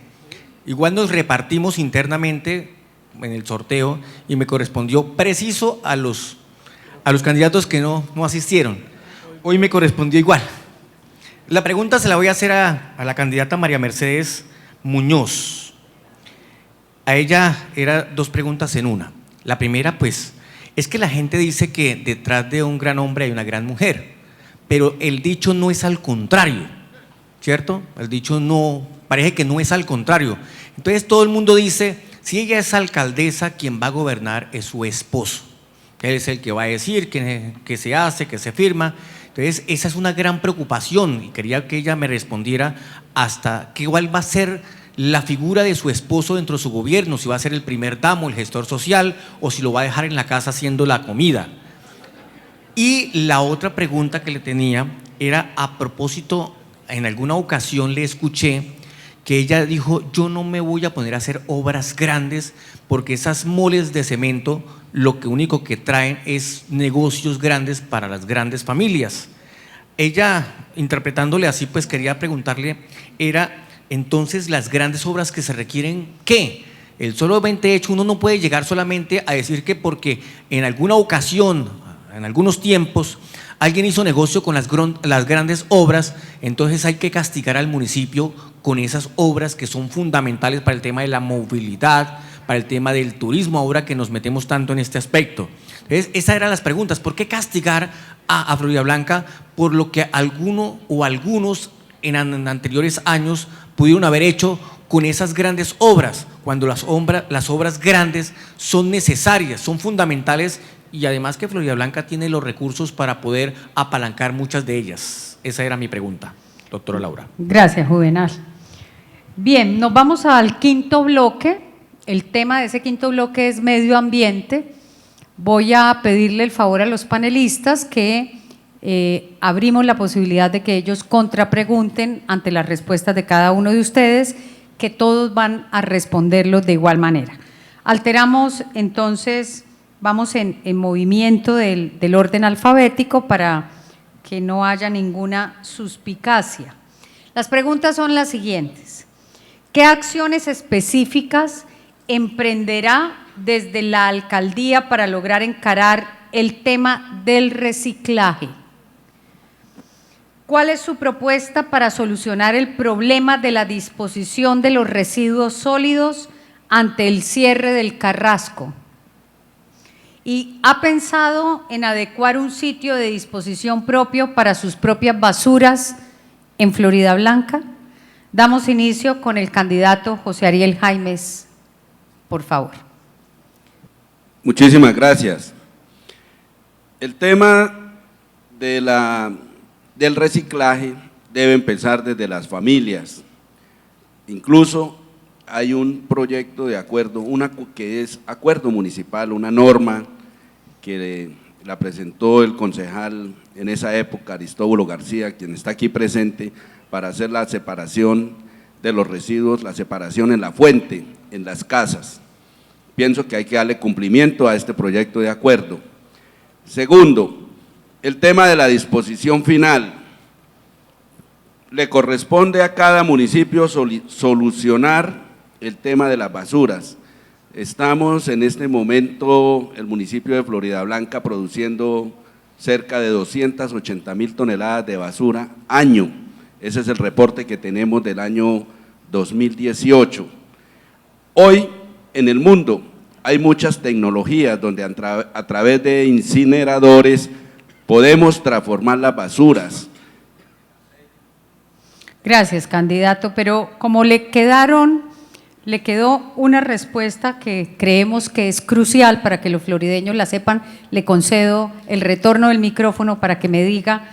J: igual nos repartimos internamente en el sorteo y me correspondió preciso a los candidatos que no asistieron? Hoy me correspondió igual. La pregunta se la voy a hacer a la candidata María Mercedes Muñoz. A ella eran dos preguntas en una. La primera, pues, es que la gente dice que detrás de un gran hombre hay una gran mujer, pero el dicho no es al contrario, ¿cierto? El dicho no, parece que no es al contrario. Entonces todo el mundo dice, si ella es alcaldesa, quien va a gobernar es su esposo. Él es el que va a decir que se hace, que se firma. Entonces esa es una gran preocupación y quería que ella me respondiera hasta qué igual va a ser la figura de su esposo dentro de su gobierno, si va a ser el primer damo, el gestor social, o si lo va a dejar en la casa haciendo la comida. Y la otra pregunta que le tenía era a propósito, en alguna ocasión le escuché que ella dijo, yo no me voy a poner a hacer obras grandes porque esas moles de cemento lo que único que traen es negocios grandes para las grandes familias. Ella, interpretándole así, pues quería preguntarle, era entonces las grandes obras que se requieren, ¿qué? El solamente hecho, uno no puede llegar solamente a decir que porque en alguna ocasión, en algunos tiempos, alguien hizo negocio con las grandes obras, entonces hay que castigar al municipio con esas obras que son fundamentales para el tema de la movilidad, para el tema del turismo, ahora que nos metemos tanto en este aspecto. Entonces, esas eran las preguntas. ¿Por qué castigar a Floridablanca por lo que alguno o algunos en anteriores años pudieron haber hecho con esas grandes obras, cuando las obras grandes son necesarias, son fundamentales y además que Floridablanca tiene los recursos para poder apalancar muchas de ellas? Esa era mi pregunta, doctora Laura.
A: Gracias, Juvenal. Bien, nos vamos al quinto bloque. El tema de ese quinto bloque es medio ambiente. Voy a pedirle el favor a los panelistas que abrimos la posibilidad de que ellos contrapregunten ante las respuestas de cada uno de ustedes, que todos van a responderlo de igual manera. Alteramos entonces, vamos en movimiento del orden alfabético para que no haya ninguna suspicacia. Las preguntas son las siguientes. ¿Qué acciones específicas emprenderá desde la alcaldía para lograr encarar el tema del reciclaje? ¿Cuál es su propuesta para solucionar el problema de la disposición de los residuos sólidos ante el cierre del Carrasco? ¿Y ha pensado en adecuar un sitio de disposición propio para sus propias basuras en Floridablanca? Damos inicio con el candidato José Ariel Jaimes, por favor.
D: Muchísimas gracias. El tema del reciclaje debe empezar desde las familias. Incluso hay un proyecto de acuerdo, que es acuerdo municipal, una norma que la presentó el concejal en esa época, Aristóbulo García, quien está aquí presente, para hacer la separación de los residuos, la separación en la fuente, en las casas. Pienso que hay que darle cumplimiento a este proyecto de acuerdo. Segundo, el tema de la disposición final. Le corresponde a cada municipio solucionar el tema de las basuras. Estamos en este momento, el municipio de Floridablanca, produciendo cerca de 280,000 toneladas de basura año. Ese es el reporte que tenemos del año 2018. Hoy en el mundo hay muchas tecnologías donde a través de incineradores podemos transformar las basuras.
A: Gracias, candidato, pero como le quedó una respuesta que creemos que es crucial para que los florideños la sepan, le concedo el retorno del micrófono para que me diga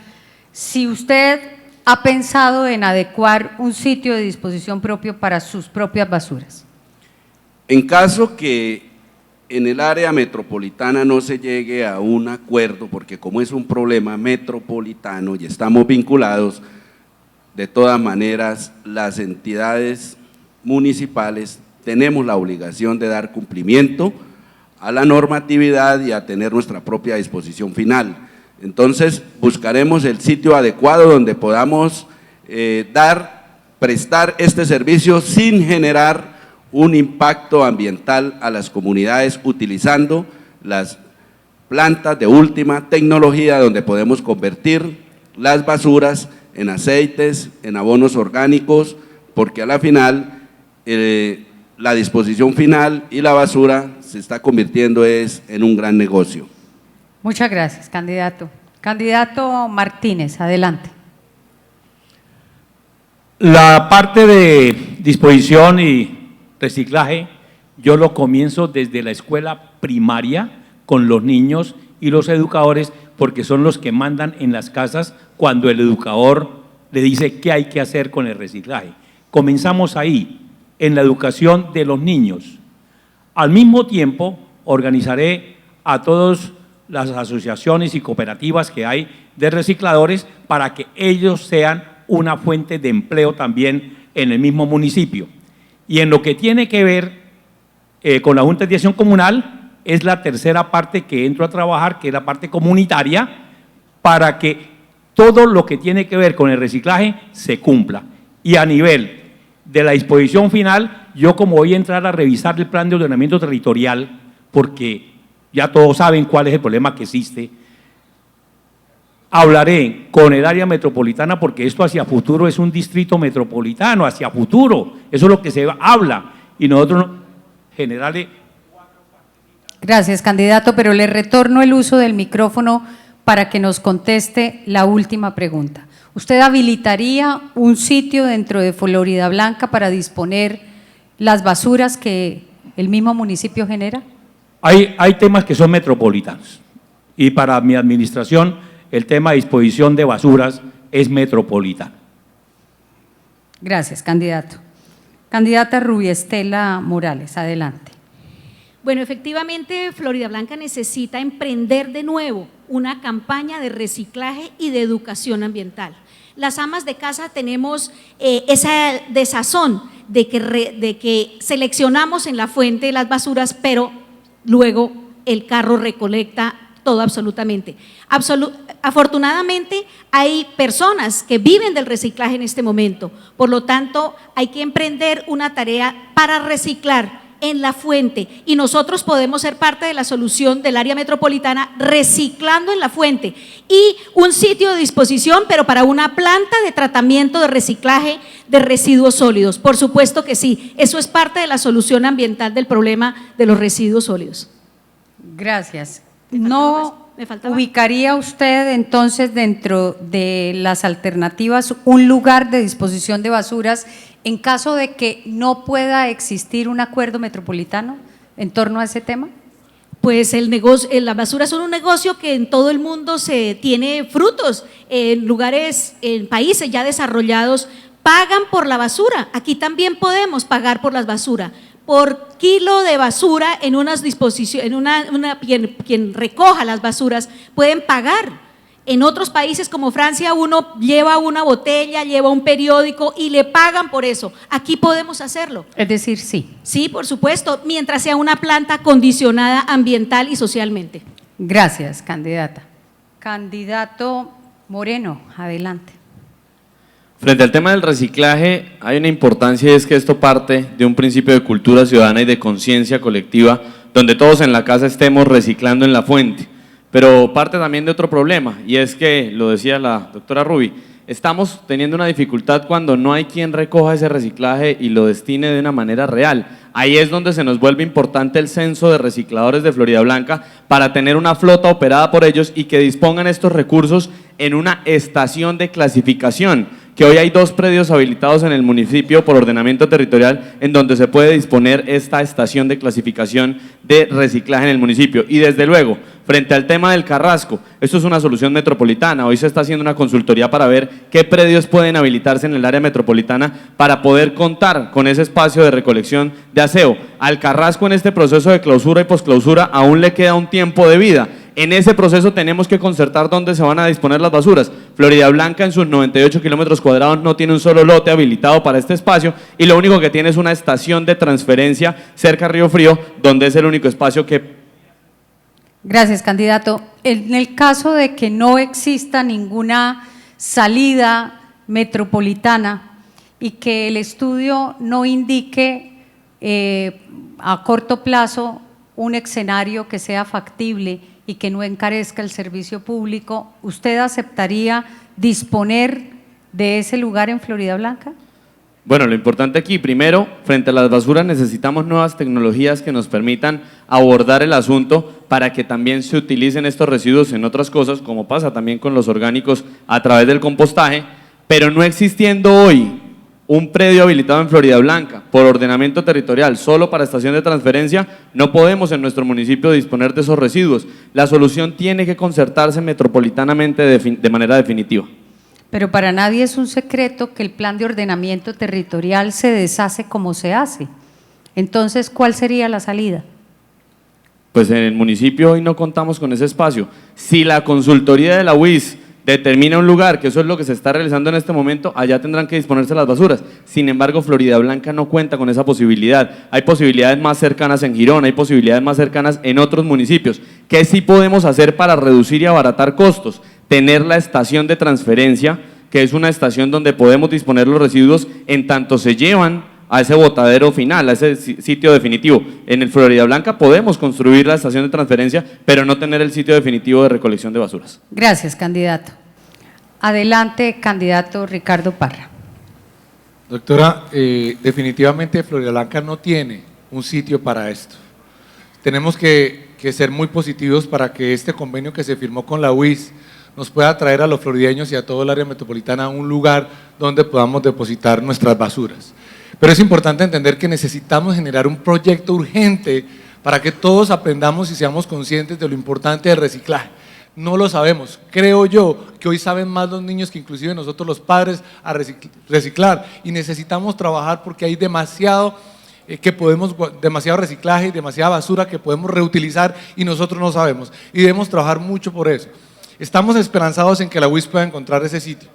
A: si usted ha pensado en adecuar un sitio de disposición propio para sus propias basuras.
D: En caso que en el área metropolitana no se llegue a un acuerdo, porque como es un problema metropolitano y estamos vinculados, de todas maneras las entidades municipales tenemos la obligación de dar cumplimiento a la normatividad y a tener nuestra propia disposición final. Entonces buscaremos el sitio adecuado donde podamos prestar este servicio sin generar un impacto ambiental a las comunidades, utilizando las plantas de última tecnología donde podemos convertir las basuras en aceites, en abonos orgánicos, porque a la final la disposición final y la basura se está convirtiendo en un gran negocio.
A: Muchas gracias, candidato. Candidato Martínez, adelante.
E: La parte de disposición y reciclaje, yo lo comienzo desde la escuela primaria con los niños y los educadores, porque son los que mandan en las casas cuando el educador le dice qué hay que hacer con el reciclaje. Comenzamos ahí, en la educación de los niños. Al mismo tiempo, organizaré a todas las asociaciones y cooperativas que hay de recicladores para que ellos sean una fuente de empleo también en el mismo municipio. Y en lo que tiene que ver con la Junta de Dirección Comunal, es la tercera parte que entro a trabajar, que es la parte comunitaria, para que todo lo que tiene que ver con el reciclaje se cumpla. Y a nivel de la disposición final, yo como voy a entrar a revisar el plan de ordenamiento territorial, porque ya todos saben cuál es el problema que existe, hablaré con el área metropolitana, porque esto hacia futuro es un distrito metropolitano, hacia futuro, eso es lo que se habla, y nosotros generales.
A: Gracias, candidato, pero le retorno el uso del micrófono para que nos conteste la última pregunta. ¿Usted habilitaría un sitio dentro de Florida Blanca para disponer las basuras que el mismo municipio genera?
E: Hay temas que son metropolitanos, y para mi administración el tema de disposición de basuras es metropolitano.
A: Gracias, candidato. Candidata Rubiestela Morales, adelante.
F: Bueno, efectivamente, Florida Blanca necesita emprender de nuevo una campaña de reciclaje y de educación ambiental. Las amas de casa tenemos esa desazón de que seleccionamos en la fuente las basuras, pero luego el carro recolecta todo absolutamente. Afortunadamente hay personas que viven del reciclaje en este momento, por lo tanto hay que emprender una tarea para reciclar en la fuente, y nosotros podemos ser parte de la solución del área metropolitana reciclando en la fuente, y un sitio de disposición, pero para una planta de tratamiento de reciclaje de residuos sólidos. Por supuesto que sí, eso es parte de la solución ambiental del problema de los residuos sólidos.
A: Gracias. ¿No ubicaría usted entonces dentro de las alternativas un lugar de disposición de basuras en caso de que no pueda existir un acuerdo metropolitano en torno a ese tema?
F: Pues las basuras son un negocio que en todo el mundo se tiene frutos. En lugares, en países ya desarrollados, pagan por la basura. Aquí también podemos pagar por las basuras. Por kilo de basura en unas disposiciones, quien recoja las basuras pueden pagar. En otros países como Francia uno lleva una botella, lleva un periódico y le pagan por eso. Aquí podemos hacerlo.
A: Es decir, sí.
F: Sí, por supuesto, mientras sea una planta condicionada ambiental y socialmente.
A: Gracias, candidata. Candidato Moreno, adelante.
G: Frente al tema del reciclaje, hay una importancia, y es que esto parte de un principio de cultura ciudadana y de conciencia colectiva, donde todos en la casa estemos reciclando en la fuente. Pero parte también de otro problema, y es que, lo decía la doctora Rubi, estamos teniendo una dificultad cuando no hay quien recoja ese reciclaje y lo destine de una manera real. Ahí es donde se nos vuelve importante el censo de recicladores de Florida Blanca para tener una flota operada por ellos y que dispongan estos recursos en una estación de clasificación, que hoy hay 2 predios habilitados en el municipio por ordenamiento territorial en donde se puede disponer esta estación de clasificación de reciclaje en el municipio. Y desde luego, frente al tema del Carrasco, esto es una solución metropolitana. Hoy se está haciendo una consultoría para ver qué predios pueden habilitarse en el área metropolitana para poder contar con ese espacio de recolección de aseo. Al Carrasco, en este proceso de clausura y posclausura, aún le queda un tiempo de vida. En ese proceso tenemos que concertar dónde se van a disponer las basuras. Florida Blanca en sus 98 kilómetros cuadrados no tiene un solo lote habilitado para este espacio y lo único que tiene es una estación de transferencia cerca a Río Frío, donde es el único espacio que...
A: Gracias, candidato. En el caso de que no exista ninguna salida metropolitana y que el estudio no indique a corto plazo un escenario que sea factible y que no encarezca el servicio público, ¿usted aceptaría disponer de ese lugar en Florida Blanca?
G: Bueno, lo importante aquí, primero, frente a las basuras necesitamos nuevas tecnologías que nos permitan abordar el asunto para que también se utilicen estos residuos en otras cosas, como pasa también con los orgánicos a través del compostaje, pero no existiendo hoy un predio habilitado en Florida Blanca por ordenamiento territorial solo para estación de transferencia, no podemos en nuestro municipio disponer de esos residuos. La solución tiene que concertarse metropolitanamente de manera definitiva.
A: Pero para nadie es un secreto que el plan de ordenamiento territorial se deshace como se hace. Entonces, ¿cuál sería la salida?
G: Pues en el municipio hoy no contamos con ese espacio. Si la consultoría de la UIS determina un lugar, que eso es lo que se está realizando en este momento, allá tendrán que disponerse las basuras. Sin embargo, Florida Blanca no cuenta con esa posibilidad. Hay posibilidades más cercanas en Girón, hay posibilidades más cercanas en otros municipios. ¿Qué sí podemos hacer para reducir y abaratar costos? Tener la estación de transferencia, que es una estación donde podemos disponer los residuos en tanto se llevan a ese botadero final, a ese sitio definitivo. En el Florida Blanca podemos construir la estación de transferencia, pero no tener el sitio definitivo de recolección de basuras.
A: Gracias, candidato. Adelante, candidato Ricardo Parra.
H: Doctora, definitivamente Florida Blanca no tiene un sitio para esto. Tenemos que ser muy positivos para que este convenio que se firmó con la UIS nos pueda traer a los florideños y a todo el área metropolitana a un lugar donde podamos depositar nuestras basuras. Pero es importante entender que necesitamos generar un proyecto urgente para que todos aprendamos y seamos conscientes de lo importante del reciclaje. No lo sabemos. Creo yo que hoy saben más los niños que inclusive nosotros los padres a reciclar y necesitamos trabajar porque hay demasiado demasiado reciclaje y demasiada basura que podemos reutilizar y nosotros no sabemos y debemos trabajar mucho por eso. Estamos esperanzados en que la UIS pueda encontrar ese sitio.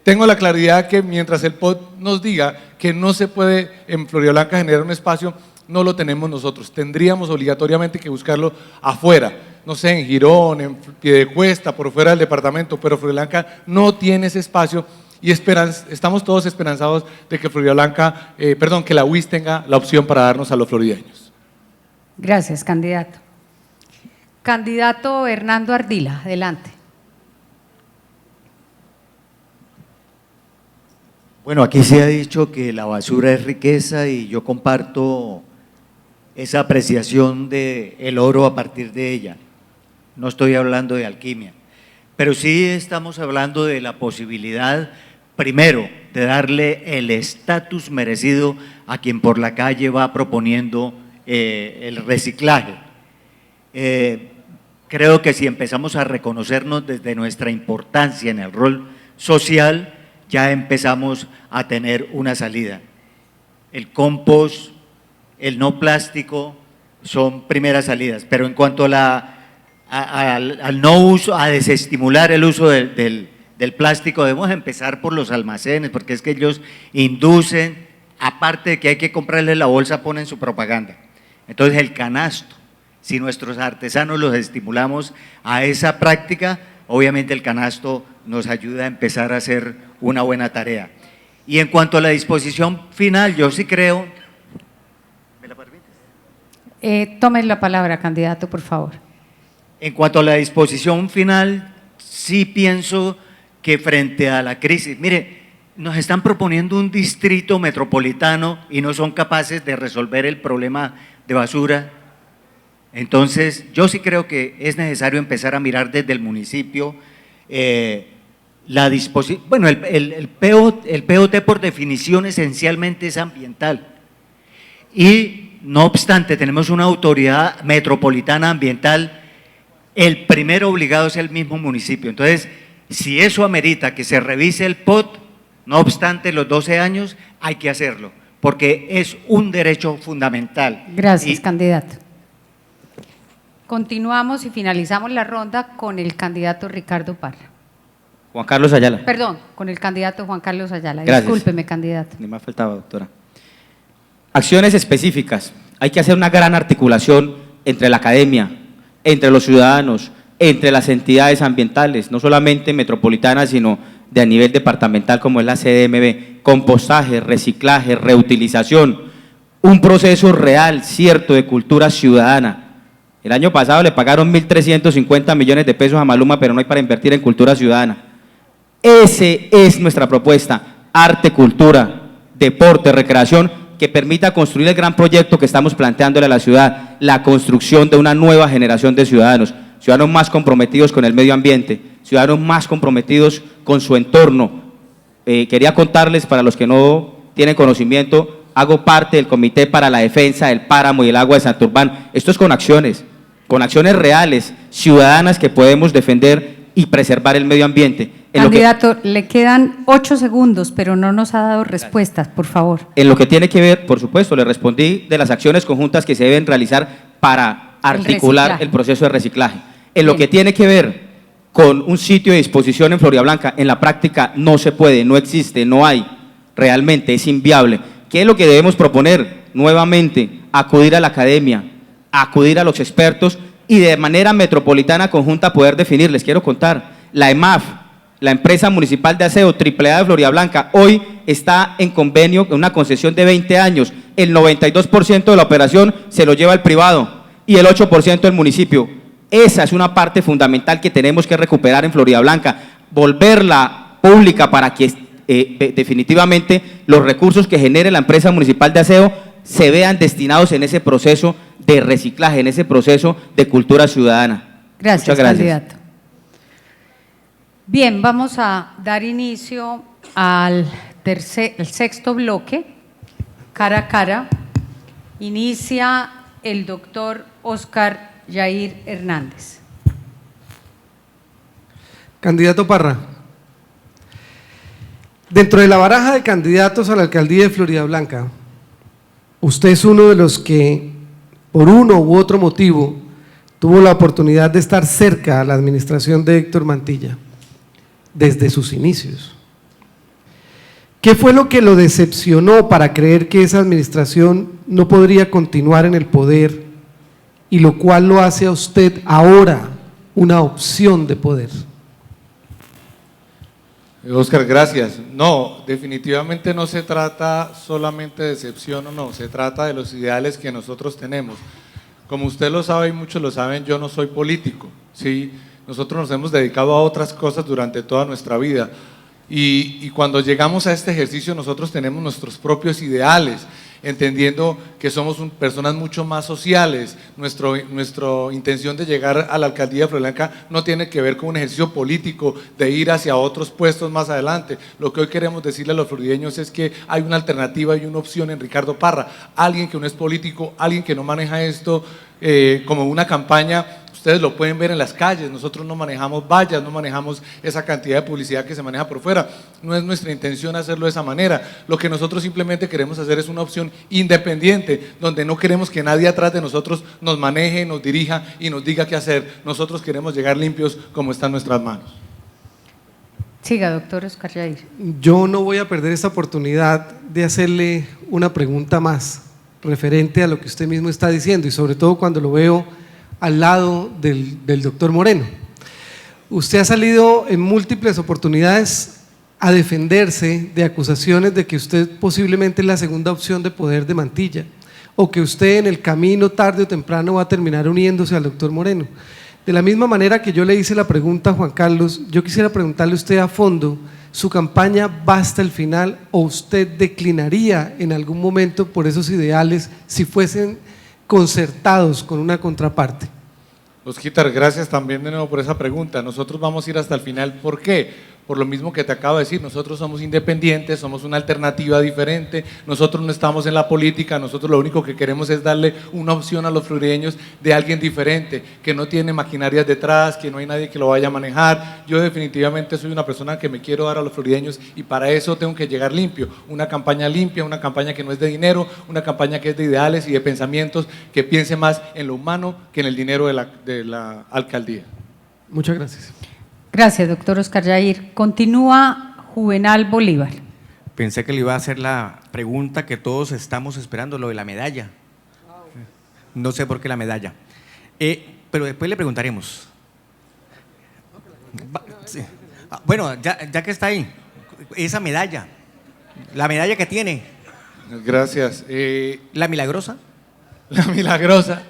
H: Tengo la claridad que mientras el POT nos diga que no se puede en Florida Blanca generar un espacio, no lo tenemos nosotros. Tendríamos obligatoriamente que buscarlo afuera, no sé, en Girón, en Piedecuesta, por fuera del departamento, pero Florida Blanca no tiene ese espacio y estamos todos esperanzados de que que la UIS tenga la opción para darnos a los florideños.
A: Gracias, candidato. Candidato Hernando Ardila, adelante.
B: Bueno, aquí se ha dicho que la basura es riqueza y yo comparto esa apreciación del oro a partir de ella. No estoy hablando de alquimia, pero sí estamos hablando de la posibilidad, primero, de darle el estatus merecido a quien por la calle va proponiendo el reciclaje. Creo que si empezamos a reconocernos desde nuestra importancia en el rol social, ya empezamos a tener una salida. El compost, el no plástico son primeras salidas, pero en cuanto al no uso, a desestimular el uso del plástico, debemos empezar por los almacenes, porque es que ellos inducen, aparte de que hay que comprarles la bolsa, ponen su propaganda. Entonces el canasto, si nuestros artesanos los estimulamos a esa práctica, obviamente el canasto nos ayuda a empezar a hacer una buena tarea. Y en cuanto a la disposición final, yo sí creo… ¿Me la permites?
A: Tome la palabra, candidato, por favor.
B: En cuanto a la disposición final, sí pienso que frente a la crisis, mire, nos están proponiendo un distrito metropolitano y no son capaces de resolver el problema de basura. Entonces, yo sí creo que es necesario empezar a mirar desde el municipio bueno, el POT por definición esencialmente es ambiental y no obstante tenemos una autoridad metropolitana ambiental, el primero obligado es el mismo municipio. Entonces, si eso amerita que se revise el POT, no obstante los 12 años, hay que hacerlo, porque es un derecho fundamental.
A: Gracias, candidato. Continuamos y finalizamos la ronda con el candidato Ricardo Parra.
C: Juan Carlos Ayala.
A: Perdón, con el candidato Juan Carlos Ayala.
C: Gracias.
A: Discúlpeme, candidato.
C: Ni más faltaba, doctora. Acciones específicas. Hay que hacer una gran articulación entre la academia, entre los ciudadanos, entre las entidades ambientales, no solamente metropolitanas, sino de a nivel departamental como es la CDMB, compostaje, reciclaje, reutilización, un proceso real, cierto, de cultura ciudadana. El año pasado le pagaron 1.350 millones de pesos a Maluma, pero no hay para invertir en cultura ciudadana. Esa es nuestra propuesta, arte, cultura, deporte, recreación, que permita construir el gran proyecto que estamos planteándole a la ciudad, la construcción de una nueva generación de ciudadanos, ciudadanos más comprometidos con el medio ambiente, ciudadanos más comprometidos con su entorno. Quería contarles, para los que no tienen conocimiento, hago parte del Comité para la Defensa del Páramo y el Agua de Santurbán. Esto es con acciones reales, ciudadanas, que podemos defender y preservar el medio ambiente.
A: Candidato, le quedan 8 segundos, pero no nos ha dado respuestas, por favor.
C: En lo que tiene que ver, por supuesto, le respondí de las acciones conjuntas que se deben realizar para articular el proceso de reciclaje. En lo que tiene que ver con un sitio de disposición en Floridablanca, en la práctica no se puede, no existe, no hay, realmente es inviable. ¿Qué es lo que debemos proponer? Nuevamente, acudir a la academia, acudir a los expertos y de manera metropolitana conjunta poder definir. Les quiero contar, la EMAF, la empresa municipal de aseo AAA de Floridablanca, hoy está en convenio, en una concesión de 20 años, el 92% de la operación se lo lleva el privado y el 8% el municipio. Esa es una parte fundamental que tenemos que recuperar en Floridablanca, volverla pública para que definitivamente los recursos que genere la empresa municipal de aseo se vean destinados en ese proceso de reciclaje, en ese proceso de cultura ciudadana.
A: Gracias,
C: Muchas gracias.
A: candidato. Bien, vamos a dar inicio al sexto bloque, cara a cara. Inicia el doctor Oscar Yair Hernández.
I: Candidato Parra, dentro de la baraja de candidatos a la alcaldía de Floridablanca, usted es uno de los que, por uno u otro motivo, tuvo la oportunidad de estar cerca a la administración de Héctor Mantilla, desde sus inicios. ¿Qué fue lo que lo decepcionó para creer que esa administración no podría continuar en el poder y lo cual lo hace a usted ahora una opción de poder?
H: Oscar, gracias. No, definitivamente no se trata solamente de decepción o no, se trata de los ideales que nosotros tenemos. Como usted lo sabe y muchos lo saben, yo no soy político, ¿sí? Nosotros nos hemos dedicado a otras cosas durante toda nuestra vida y cuando llegamos a este ejercicio nosotros tenemos nuestros propios ideales, entendiendo que somos personas mucho más sociales. Nuestra intención de llegar a la alcaldía de Floridablanca no tiene que ver con un ejercicio político de ir hacia otros puestos más adelante. Lo que hoy queremos decirle a los florideños es que hay una alternativa y una opción en Ricardo Parra, alguien que no es político, alguien que no maneja esto como una campaña. Ustedes lo pueden ver en las calles, nosotros no manejamos vallas, no manejamos esa cantidad de publicidad que se maneja por fuera, no es nuestra intención hacerlo de esa manera. Lo que nosotros simplemente queremos hacer es una opción independiente, donde no queremos que nadie atrás de nosotros nos maneje, nos dirija y nos diga qué hacer. Nosotros queremos llegar limpios como está en nuestras manos.
A: Siga, doctor Oscar Yair.
I: Yo no voy a perder esta oportunidad de hacerle una pregunta más referente a lo que usted mismo está diciendo y sobre todo cuando lo veo al lado del doctor Moreno. Usted ha salido en múltiples oportunidades a defenderse de acusaciones de que usted posiblemente es la segunda opción de poder de Mantilla o que usted en el camino tarde o temprano va a terminar uniéndose al doctor Moreno. De la misma manera que yo le hice la pregunta a Juan Carlos, yo quisiera preguntarle a usted a fondo, ¿su campaña va hasta el final o usted declinaría en algún momento por esos ideales si fuesen concertados con una contraparte?
H: Osquitar, gracias también de nuevo por esa pregunta. Nosotros vamos a ir hasta el final. ¿Por qué? por lo mismo que te acabo de decir, nosotros somos independientes, somos una alternativa diferente, nosotros no estamos en la política, nosotros lo único que queremos es darle una opción a los florideños de alguien diferente, que no tiene maquinarias detrás, que no hay nadie que lo vaya a manejar. Yo definitivamente soy una persona que me quiero dar a los florideños y para eso tengo que llegar limpio, una campaña limpia, una campaña que no es de dinero, una campaña que es de ideales y de pensamientos, que piense más en lo humano que en el dinero de la alcaldía.
I: Muchas gracias.
A: Gracias, doctor Oscar Yair. Continúa Juvenal Bolívar.
J: Pensé que le iba a hacer la pregunta que todos estamos esperando, lo de la medalla. No sé por qué la medalla. Pero después le preguntaremos. Sí. Bueno, ya que está ahí, esa medalla, la medalla que tiene.
H: Gracias.
J: ¿La milagrosa?
H: La milagrosa.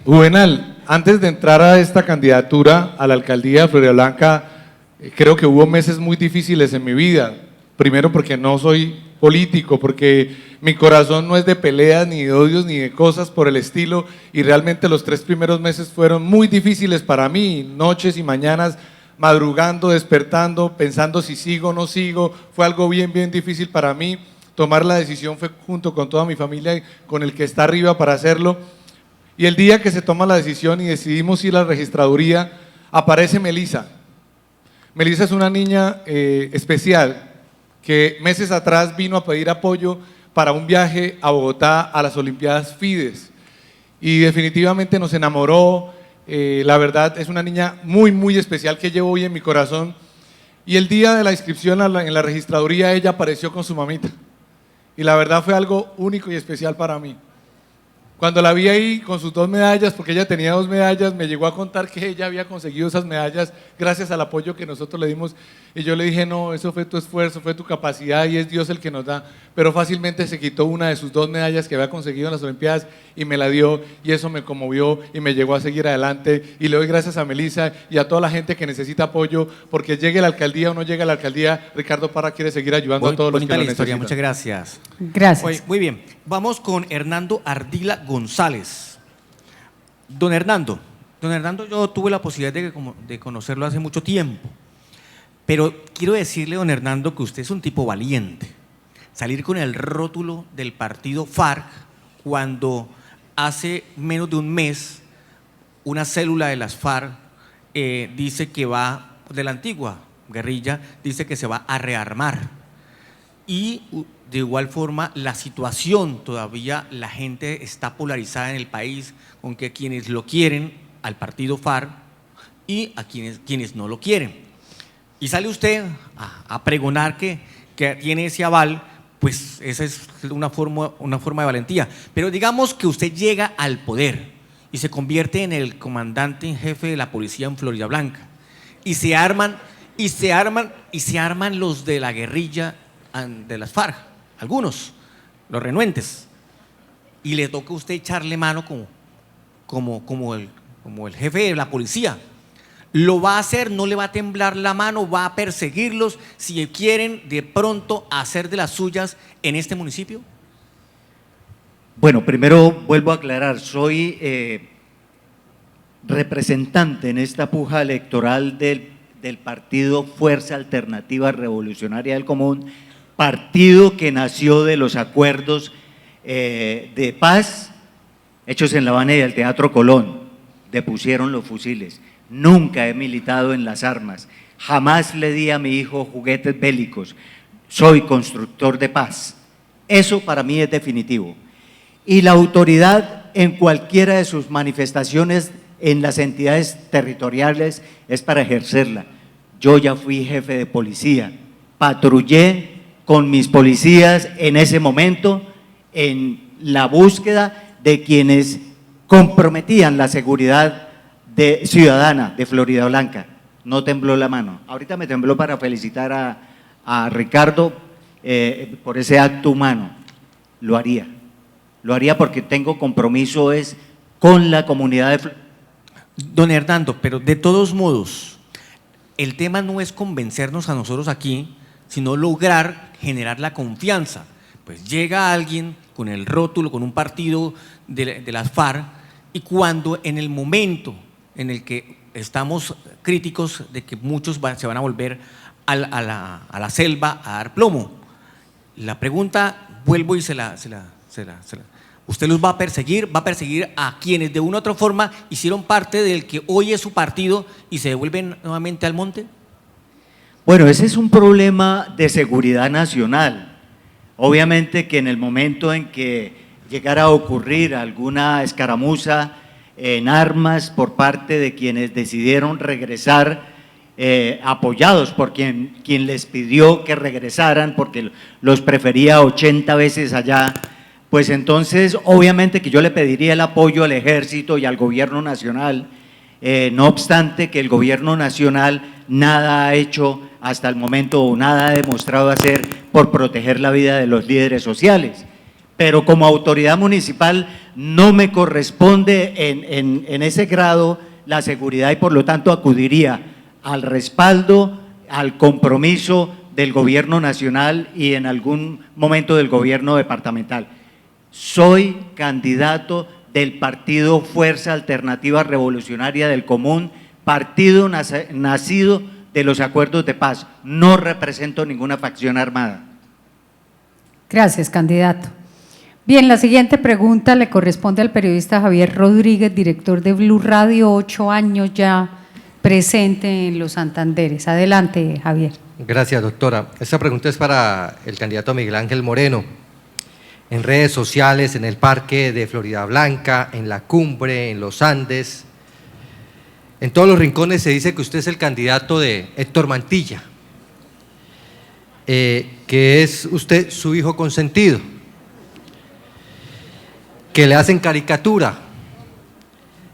H: Juvenal, antes de entrar a esta candidatura a la alcaldía de Floridablanca, creo que hubo meses muy difíciles en mi vida. Primero porque no soy político, porque mi corazón no es de peleas, ni de odios, ni de cosas por el estilo, y realmente los 3 primeros meses fueron muy difíciles para mí, noches y mañanas, madrugando, despertando, pensando si sigo o no sigo, fue algo bien difícil para mí. Tomar la decisión fue junto con toda mi familia y con el que está arriba para hacerlo. Y el día que se toma la decisión y decidimos ir a la registraduría, aparece Melisa. Melisa es una niña especial que meses atrás vino a pedir apoyo para un viaje a Bogotá a las Olimpiadas FIDES. Y definitivamente nos enamoró. La verdad es una niña muy especial que llevo hoy en mi corazón. Y el día de la inscripción en la registraduría ella apareció con su mamita. Y la verdad fue algo único y especial para mí. Cuando la vi ahí con sus 2 medallas, porque ella tenía 2 medallas, me llegó a contar que ella había conseguido esas medallas gracias al apoyo que nosotros le dimos. Y yo le dije, no, eso fue tu esfuerzo, fue tu capacidad y es Dios el que nos da. Pero fácilmente se quitó una de sus 2 medallas que había conseguido en las Olimpiadas y me la dio, y eso me conmovió y me llegó a seguir adelante. Y le doy gracias a Melisa y a toda la gente que necesita apoyo, porque llegue a la alcaldía o no llegue a la alcaldía, Ricardo Parra quiere seguir ayudando a todos los que lo necesitan.
J: Muchas gracias.
A: Gracias.
J: Oye, muy bien, vamos con Hernando Ardila González. Don Hernando, yo tuve la posibilidad de conocerlo hace mucho tiempo, pero quiero decirle, don Hernando, que usted es un tipo valiente. Salir con el rótulo del partido FARC cuando hace menos de un mes una célula de las FARC dice que va, de la antigua guerrilla, dice que se va a rearmar. Y de igual forma la situación, todavía la gente está polarizada en el país con que quienes lo quieren al partido FARC y a quienes no lo quieren. Y sale usted a pregonar que tiene ese aval, pues esa es una forma de valentía. Pero digamos que usted llega al poder y se convierte en el comandante en jefe de la policía en Floridablanca y se arman los de la guerrilla de las FARC, algunos, los renuentes, y le toca a usted echarle mano como el jefe de la policía. ¿Lo va a hacer? ¿No le va a temblar la mano? ¿Va a perseguirlos si quieren de pronto hacer de las suyas en este municipio?
B: Bueno, primero vuelvo a aclarar, soy representante en esta puja electoral del partido Fuerza Alternativa Revolucionaria del Común, partido que nació de los acuerdos de paz hechos en La Habana y el Teatro Colón, depusieron los fusiles. Nunca he militado en las armas, jamás le di a mi hijo juguetes bélicos, soy constructor de paz. Eso para mí es definitivo. Y la autoridad en cualquiera de sus manifestaciones en las entidades territoriales es para ejercerla. Yo ya fui jefe de policía, patrullé con mis policías en ese momento en la búsqueda de quienes comprometían la seguridad ciudadana de Floridablanca. No tembló la mano. Ahorita me tembló para felicitar a Ricardo por ese acto humano. Lo haría porque tengo compromiso con la comunidad de
J: Don Hernando, pero de todos modos, el tema no es convencernos a nosotros aquí, sino lograr generar la confianza. Pues llega alguien con el rótulo, con un partido de las FARC, y cuando en el momento en el que estamos críticos de que muchos se van a volver a la selva a dar plomo. La pregunta, vuelvo y ¿usted los va a perseguir? ¿Va a perseguir a quienes de una u otra forma hicieron parte del que hoy es su partido y se devuelven nuevamente al monte?
B: Bueno, ese es un problema de seguridad nacional. Obviamente que en el momento en que llegara a ocurrir alguna escaramuza en armas por parte de quienes decidieron regresar, apoyados por quien les pidió que regresaran porque los prefería 80 veces allá, pues entonces obviamente que yo le pediría el apoyo al ejército y al gobierno nacional, no obstante que el gobierno nacional nada ha hecho hasta el momento o nada ha demostrado hacer por proteger la vida de los líderes sociales. Pero como autoridad municipal no me corresponde en ese grado la seguridad y por lo tanto acudiría al respaldo, al compromiso del gobierno nacional y en algún momento del gobierno departamental. Soy candidato del partido Fuerza Alternativa Revolucionaria del Común, partido nacido de los acuerdos de paz. No represento ninguna facción armada.
A: Gracias, candidato. Bien, la siguiente pregunta le corresponde al periodista Javier Rodríguez, director de Blue Radio, 8 años ya presente en los Santanderes. Adelante, Javier.
K: Gracias, doctora. Esta pregunta es para el candidato Miguel Ángel Moreno. En redes sociales, en el parque de Floridablanca, en la cumbre, en los Andes, en todos los rincones se dice que usted es el candidato de Héctor Mantilla, que es usted su hijo consentido, que le hacen caricatura,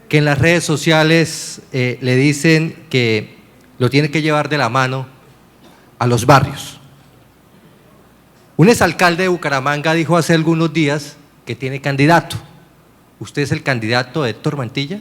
K: que en las redes sociales le dicen que lo tiene que llevar de la mano a los barrios. Un exalcalde de Bucaramanga dijo hace algunos días que tiene candidato. ¿Usted es el candidato de Héctor Mantilla?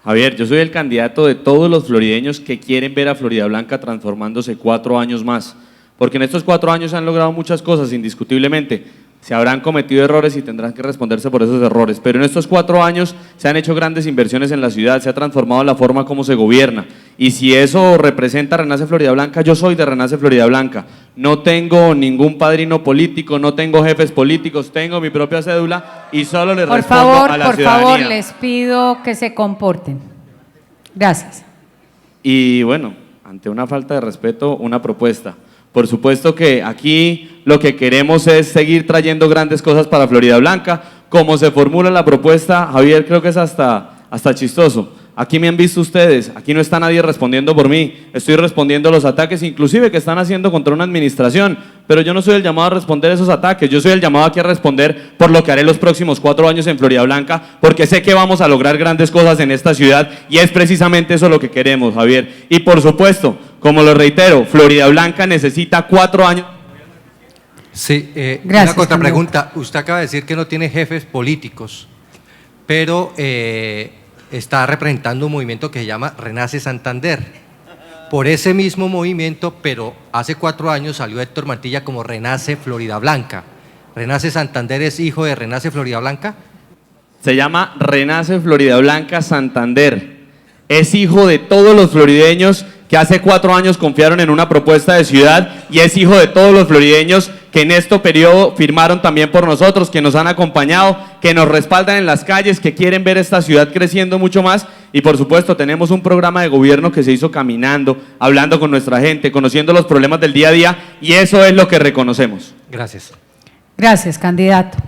G: Javier, yo soy el candidato de todos los florideños que quieren ver a Floridablanca transformándose 4 años más, porque en estos 4 años se han logrado muchas cosas, indiscutiblemente. Se habrán cometido errores y tendrán que responderse por esos errores, pero en estos 4 años se han hecho grandes inversiones en la ciudad, se ha transformado la forma como se gobierna, y si eso representa Renace Floridablanca, yo soy de Renace Floridablanca. No tengo ningún padrino político, no tengo jefes políticos, tengo mi propia cédula y solo le respondo a la ciudadanía.
A: Por favor, les pido que se comporten. Gracias.
G: Y bueno, ante una falta de respeto, una propuesta. Por supuesto que aquí lo que queremos es seguir trayendo grandes cosas para Floridablanca. Como se formula la propuesta, Javier, creo que es hasta chistoso. Aquí me han visto ustedes, aquí no está nadie respondiendo por mí, estoy respondiendo a los ataques inclusive que están haciendo contra una administración, pero yo no soy el llamado a responder esos ataques, yo soy el llamado aquí a responder por lo que haré los próximos 4 años en Floridablanca, porque sé que vamos a lograr grandes cosas en esta ciudad y es precisamente eso lo que queremos, Javier. Y por supuesto, como lo reitero, Floridablanca necesita 4 años.
K: Sí,
A: Gracias,
K: una contrapregunta. Usted acaba de decir que no tiene jefes políticos, pero está representando un movimiento que se llama Renace Santander. Por ese mismo movimiento, pero hace 4 años salió Héctor Mantilla como Renace Floridablanca. ¿Renace Santander es hijo de Renace Floridablanca?
G: Se llama Renace Floridablanca Santander. Es hijo de todos los florideños que hace 4 años confiaron en una propuesta de ciudad y es hijo de todos los florideños que en este periodo firmaron también por nosotros, que nos han acompañado, que nos respaldan en las calles, que quieren ver esta ciudad creciendo mucho más y por supuesto tenemos un programa de gobierno que se hizo caminando, hablando con nuestra gente, conociendo los problemas del día a día y eso es lo que reconocemos.
K: Gracias.
A: Gracias, candidato.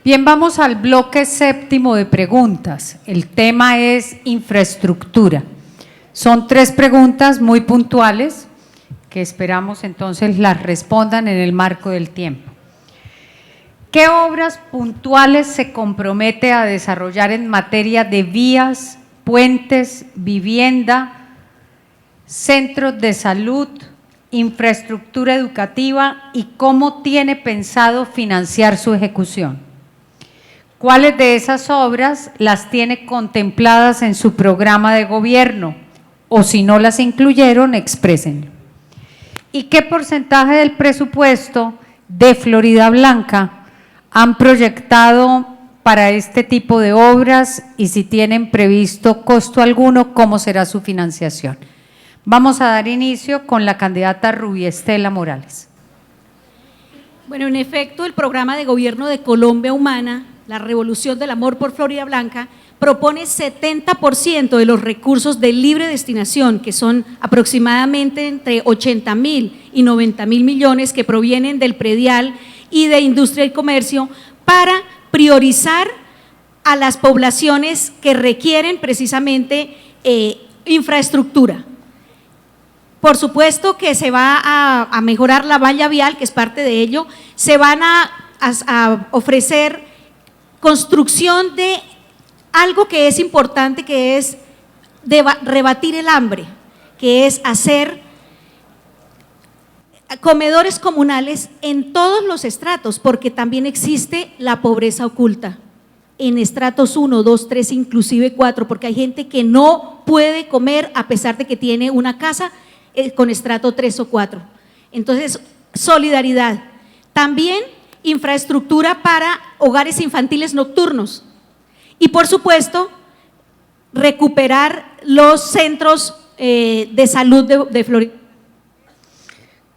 A: Bien, vamos al bloque 7º de preguntas. El tema es infraestructura. Son 3 preguntas muy puntuales que esperamos entonces las respondan en el marco del tiempo. ¿Qué obras puntuales se compromete a desarrollar en materia de vías, puentes, vivienda, centros de salud, infraestructura educativa y cómo tiene pensado financiar su ejecución? ¿Cuáles de esas obras las tiene contempladas en su programa de gobierno? O si no las incluyeron, exprésenlo. ¿Y qué porcentaje del presupuesto de Floridablanca han proyectado para este tipo de obras y si tienen previsto costo alguno, cómo será su financiación. Vamos a dar inicio con la candidata Rubiestela Morales.
F: Bueno, en efecto, el programa de gobierno de Colombia Humana, la Revolución del Amor por Florida Blanca, propone 70% de los recursos de libre destinación, que son aproximadamente entre 80.000 y 90.000 millones que provienen del predial y de industria y comercio, para priorizar a las poblaciones que requieren precisamente infraestructura. Por supuesto que se va a mejorar la valla vial, que es parte de ello, se van a ofrecer construcción de algo que es importante, que es rebatir el hambre, que es hacer comedores comunales en todos los estratos, porque también existe la pobreza oculta, en estratos 1, 2, 3, inclusive 4, porque hay gente que no puede comer a pesar de que tiene una casa con estrato 3 o 4. Entonces, solidaridad. También infraestructura para hogares infantiles nocturnos. Y por supuesto, recuperar los centros de salud de Florida.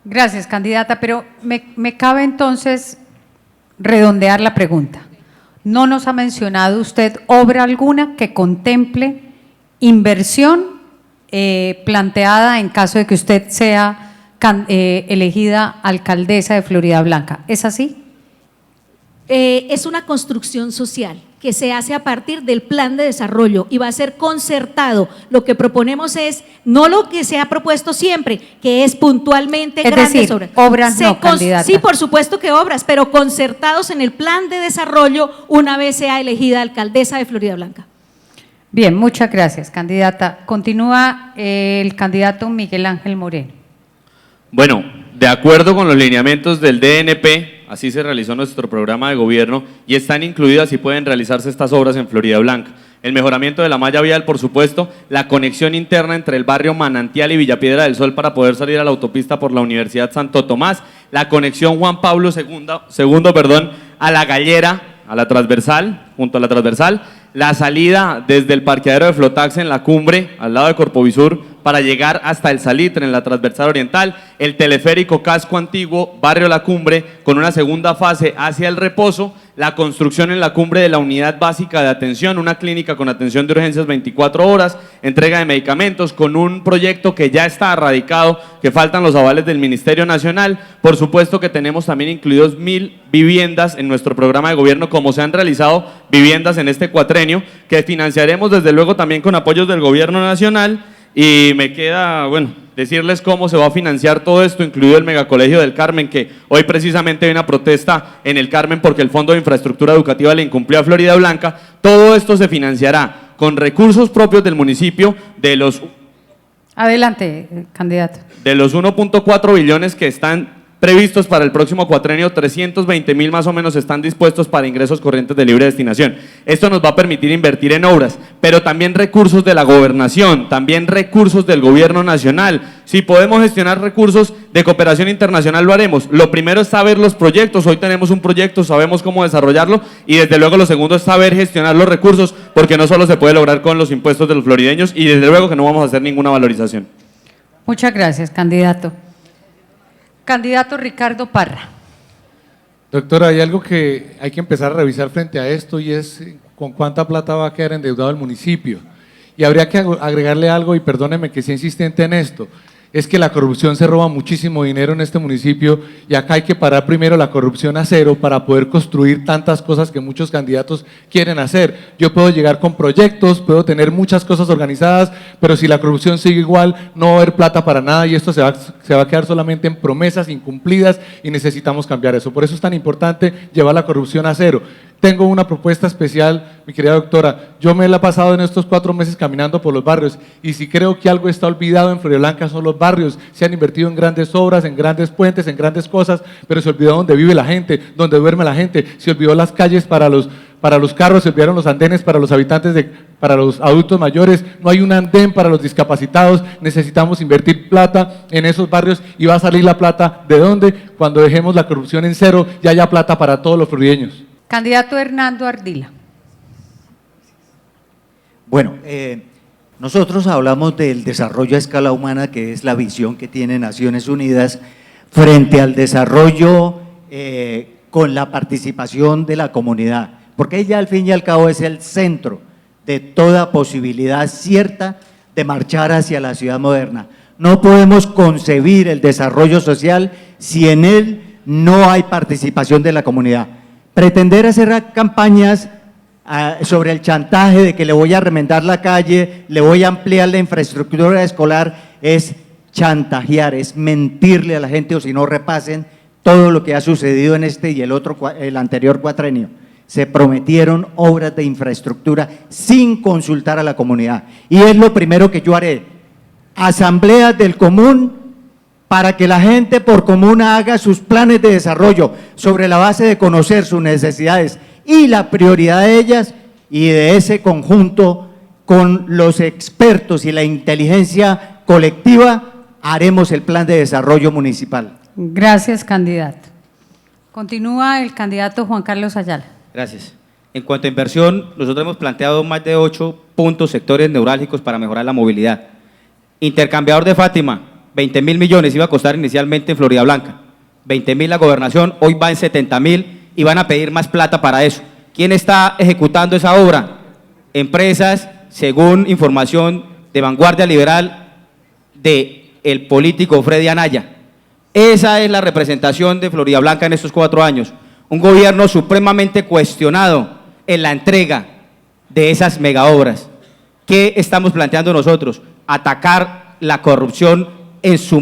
A: Gracias, candidata, pero me cabe entonces redondear la pregunta. ¿No nos ha mencionado usted obra alguna que contemple inversión planteada en caso de que usted sea elegida alcaldesa de Florida Blanca? ¿Es así?
F: Es una construcción social que se hace a partir del plan de desarrollo y va a ser concertado. Lo que proponemos es no lo que se ha propuesto siempre, que es puntualmente grandes obras.
A: Obras no, candidata.
F: Sí, por supuesto que obras, pero concertados en el plan de desarrollo una vez sea elegida alcaldesa de Florida Blanca.
A: Bien, muchas gracias, candidata. Continúa el candidato Miguel Ángel Moreno.
G: Bueno, de acuerdo con los lineamientos del DNP, así se realizó nuestro programa de gobierno y están incluidas y pueden realizarse estas obras en Florida Blanca. El mejoramiento de la malla vial, por supuesto, la conexión interna entre el barrio Manantial y Villapiedra del Sol para poder salir a la autopista por la Universidad Santo Tomás, la conexión Juan Pablo II, a la Gallera, a la transversal, junto a la transversal, la salida desde el parqueadero de Flotax en la cumbre, al lado de Corpovisur, para llegar hasta el Salitre en la transversal oriental, el teleférico Casco Antiguo, barrio La Cumbre, con una segunda fase hacia el Reposo, la construcción en la cumbre de la unidad básica de atención, una clínica con atención de urgencias 24 horas, entrega de medicamentos, con un proyecto que ya está radicado, que faltan los avales del Ministerio Nacional. Por supuesto que tenemos también incluidos 1.000 viviendas en nuestro programa de gobierno, como se han realizado viviendas en este cuatrenio, que financiaremos desde luego también con apoyos del Gobierno Nacional. Y me queda, bueno, decirles cómo se va a financiar todo esto, incluido el Megacolegio del Carmen, que hoy precisamente hay una protesta en el Carmen porque el Fondo de Infraestructura Educativa le incumplió a Florida Blanca. Todo esto se financiará con recursos propios del municipio de los…
A: Adelante, candidato.
G: De los 1.4 billones que están previstos para el próximo cuatrenio, 320.000 más o menos están dispuestos para ingresos corrientes de libre destinación. Esto nos va a permitir invertir en obras, pero también recursos de la gobernación, también recursos del gobierno nacional. Si podemos gestionar recursos de cooperación internacional, lo haremos. Lo primero es saber los proyectos. Hoy tenemos un proyecto, sabemos cómo desarrollarlo, y desde luego lo segundo es saber gestionar los recursos, porque no solo se puede lograr con los impuestos de los florideños, y desde luego que no vamos a hacer ninguna valorización.
A: Muchas gracias, candidato. Candidato Ricardo Parra.
H: Doctora, hay algo que hay que empezar a revisar frente a esto y es con cuánta plata va a quedar endeudado el municipio. Y habría que agregarle algo, y perdóneme que sea insistente en esto, es que la corrupción se roba muchísimo dinero en este municipio y acá hay que parar primero la corrupción a cero para poder construir tantas cosas que muchos candidatos quieren hacer. Yo puedo llegar con proyectos, puedo tener muchas cosas organizadas, pero si la corrupción sigue igual, no va a haber plata para nada y esto se va a quedar solamente en promesas incumplidas y necesitamos cambiar eso. Por eso es tan importante llevar la corrupción a cero. Tengo una propuesta especial, mi querida doctora. Yo me la he pasado en estos 4 meses caminando por los barrios y si creo que algo está olvidado en Florida Blanca son los barrios. Se han invertido en grandes obras, en grandes puentes, en grandes cosas, pero se olvidó dónde vive la gente, dónde duerme la gente. Se olvidó las calles para los carros, se olvidaron los andenes para los habitantes, para los adultos mayores. No hay un andén para los discapacitados. Necesitamos invertir plata en esos barrios y va a salir la plata ¿de dónde? Cuando dejemos la corrupción en cero y haya plata para todos los florideños.
A: Candidato Hernando Ardila.
B: Bueno, nosotros hablamos del desarrollo a escala humana, que es la visión que tiene Naciones Unidas frente al desarrollo con la participación de la comunidad, porque ella al fin y al cabo es el centro de toda posibilidad cierta de marchar hacia la ciudad moderna. No podemos concebir el desarrollo social si en él no hay participación de la comunidad. Pretender hacer campañas sobre el chantaje de que le voy a remendar la calle, le voy a ampliar la infraestructura escolar, es chantajear, es mentirle a la gente, o si no repasen todo lo que ha sucedido en este y el anterior cuatrenio. Se prometieron obras de infraestructura sin consultar a la comunidad. Y es lo primero que yo haré, asambleas del común, para que la gente por comuna haga sus planes de desarrollo sobre la base de conocer sus necesidades y la prioridad de ellas, y de ese conjunto con los expertos y la inteligencia colectiva haremos el plan de desarrollo municipal.
A: Gracias, candidato. Continúa el candidato Juan Carlos Ayala.
C: Gracias. En cuanto a inversión, nosotros hemos planteado más de 8 puntos, sectores neurálgicos para mejorar la movilidad. Intercambiador de Fátima, 20.000 millones iba a costar inicialmente en Florida Blanca. 20.000 la gobernación, hoy va en 70.000 y van a pedir más plata para eso. ¿Quién está ejecutando esa obra? Empresas, según información de Vanguardia Liberal del político Freddy Anaya. Esa es la representación de Florida Blanca en estos 4 años. Un gobierno supremamente cuestionado en la entrega de esas megaobras. ¿Qué estamos planteando nosotros? Atacar la corrupción en su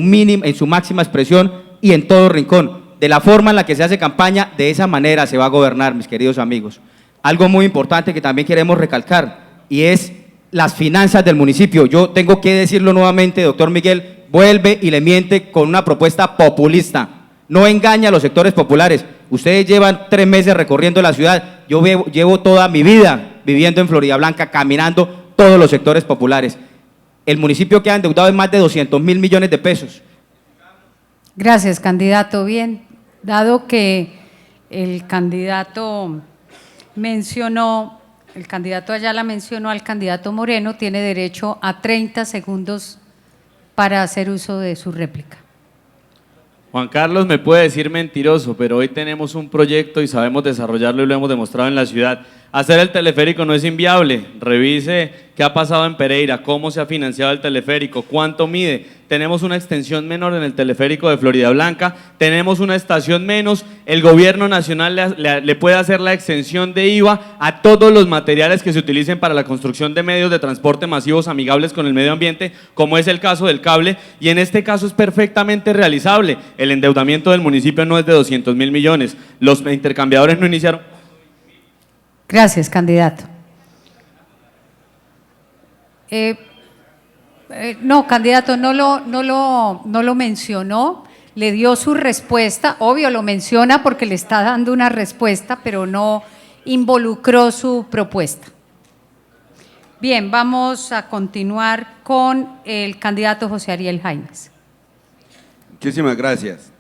C: máxima expresión y en todo rincón. De la forma en la que se hace campaña, de esa manera se va a gobernar, mis queridos amigos. Algo muy importante que también queremos recalcar, y es las finanzas del municipio. Yo tengo que decirlo nuevamente, doctor Miguel, vuelve y le miente con una propuesta populista. No engaña a los sectores populares. Ustedes llevan 3 meses recorriendo la ciudad. Yo llevo toda mi vida viviendo en Florida Blanca, caminando todos los sectores populares. El municipio queda endeudado en más de 200.000 millones de pesos.
A: Gracias, candidato. Bien, dado que el candidato Ayala mencionó al candidato Moreno, tiene derecho a 30 segundos para hacer uso de su réplica.
G: Juan Carlos me puede decir mentiroso, pero hoy tenemos un proyecto y sabemos desarrollarlo y lo hemos demostrado en la ciudad. Hacer el teleférico no es inviable. Revise qué ha pasado en Pereira, cómo se ha financiado el teleférico, cuánto mide. Tenemos una extensión menor en el teleférico de Florida Blanca, tenemos una estación menos. El gobierno nacional le puede hacer la exención de IVA a todos los materiales que se utilicen para la construcción de medios de transporte masivos amigables con el medio ambiente, como es el caso del cable, y en este caso es perfectamente realizable. El endeudamiento del municipio no es de 200.000 millones. Los intercambiadores no iniciaron.
A: Gracias, candidato. No, candidato, no lo mencionó, le dio su respuesta, obvio lo menciona porque le está dando una respuesta, pero no involucró su propuesta. Bien, vamos a continuar con el candidato José Ariel Jaimes.
D: Muchísimas gracias.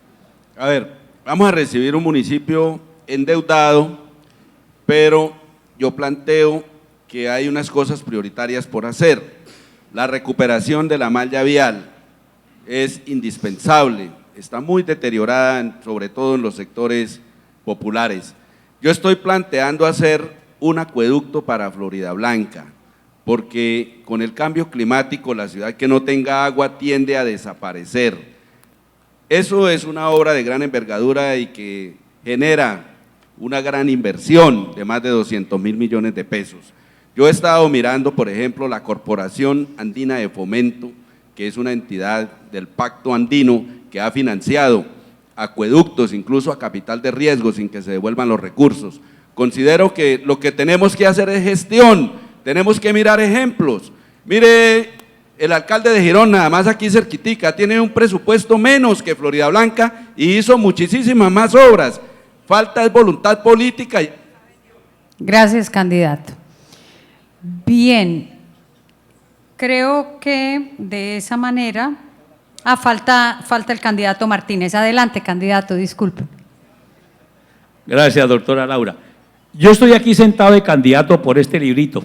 D: A ver, vamos a recibir un municipio endeudado, pero yo planteo que hay unas cosas prioritarias por hacer. La recuperación de la malla vial es indispensable, está muy deteriorada, sobre todo en los sectores populares. Yo estoy planteando hacer un acueducto para Florida Blanca, porque con el cambio climático la ciudad que no tenga agua tiende a desaparecer. Eso es una obra de gran envergadura y que genera una gran inversión de más de 200.000 millones de pesos. Yo he estado mirando, por ejemplo, la Corporación Andina de Fomento, que es una entidad del Pacto Andino que ha financiado acueductos, incluso a capital de riesgo, sin que se devuelvan los recursos. Considero que lo que tenemos que hacer es gestión, tenemos que mirar ejemplos. Mire, el alcalde de Girón, nada más aquí cerquitica, tiene un presupuesto menos que Florida Blanca y hizo muchísimas más obras. Falta es voluntad política.
A: Gracias, candidato. Bien, creo que de esa manera… falta el candidato Martínez. Adelante, candidato, disculpe.
E: Gracias, doctora Laura. Yo estoy aquí sentado de candidato por este librito,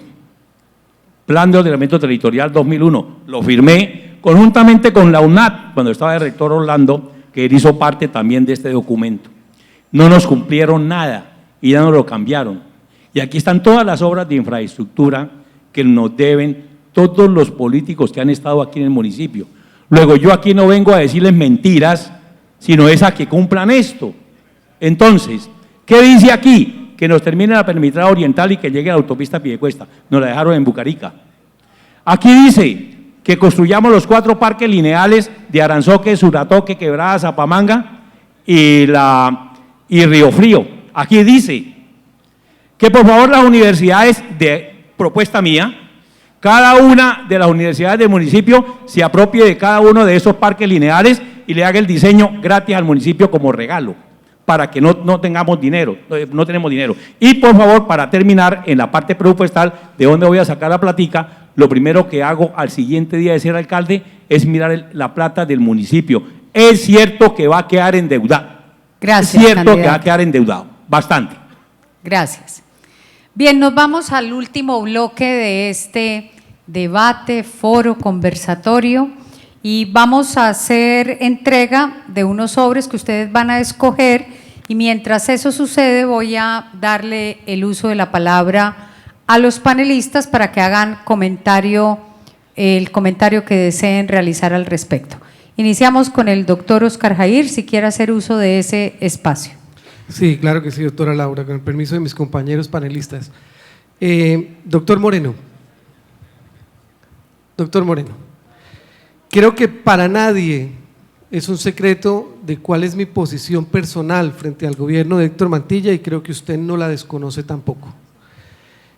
E: Plan de Ordenamiento Territorial 2001. Lo firmé conjuntamente con la UNAT, cuando estaba el rector Orlando, que él hizo parte también de este documento. No nos cumplieron nada y ya nos lo cambiaron. Y aquí están todas las obras de infraestructura que nos deben todos los políticos que han estado aquí en el municipio. Luego, yo aquí no vengo a decirles mentiras, sino es a que cumplan esto. Entonces, ¿qué dice aquí? Que nos termine la perimetral oriental y que llegue a la autopista Piedecuesta. Nos la dejaron en Bucarica. Aquí dice que construyamos los 4 parques lineales de Aranzoque, Suratoque, Quebrada, Zapamanga y Río Frío. Aquí dice que por favor las universidades, de propuesta mía, cada una de las universidades del municipio se apropie de cada uno de esos parques lineales y le haga el diseño gratis al municipio como regalo, para que no tengamos dinero, no tenemos dinero. Y por favor, para terminar, en la parte presupuestal, de dónde voy a sacar la platica, lo primero que hago al siguiente día de ser alcalde es mirar la plata del municipio. Es cierto que va a quedar endeudado.
A: Gracias,
E: es cierto
A: candidato.
E: que va a quedar endeudado, bastante.
A: Gracias. Bien, nos vamos al último bloque de este debate, foro, conversatorio, y vamos a hacer entrega de unos sobres que ustedes van a escoger, y mientras eso sucede voy a darle el uso de la palabra a los panelistas para que hagan el comentario que deseen realizar al respecto. Iniciamos con el doctor Oscar Jair, si quiere hacer uso de ese espacio.
I: Sí, claro que sí, doctora Laura, con el permiso de mis compañeros panelistas. Doctor Moreno, creo que para nadie es un secreto de cuál es mi posición personal frente al gobierno de Héctor Mantilla, y creo que usted no la desconoce tampoco.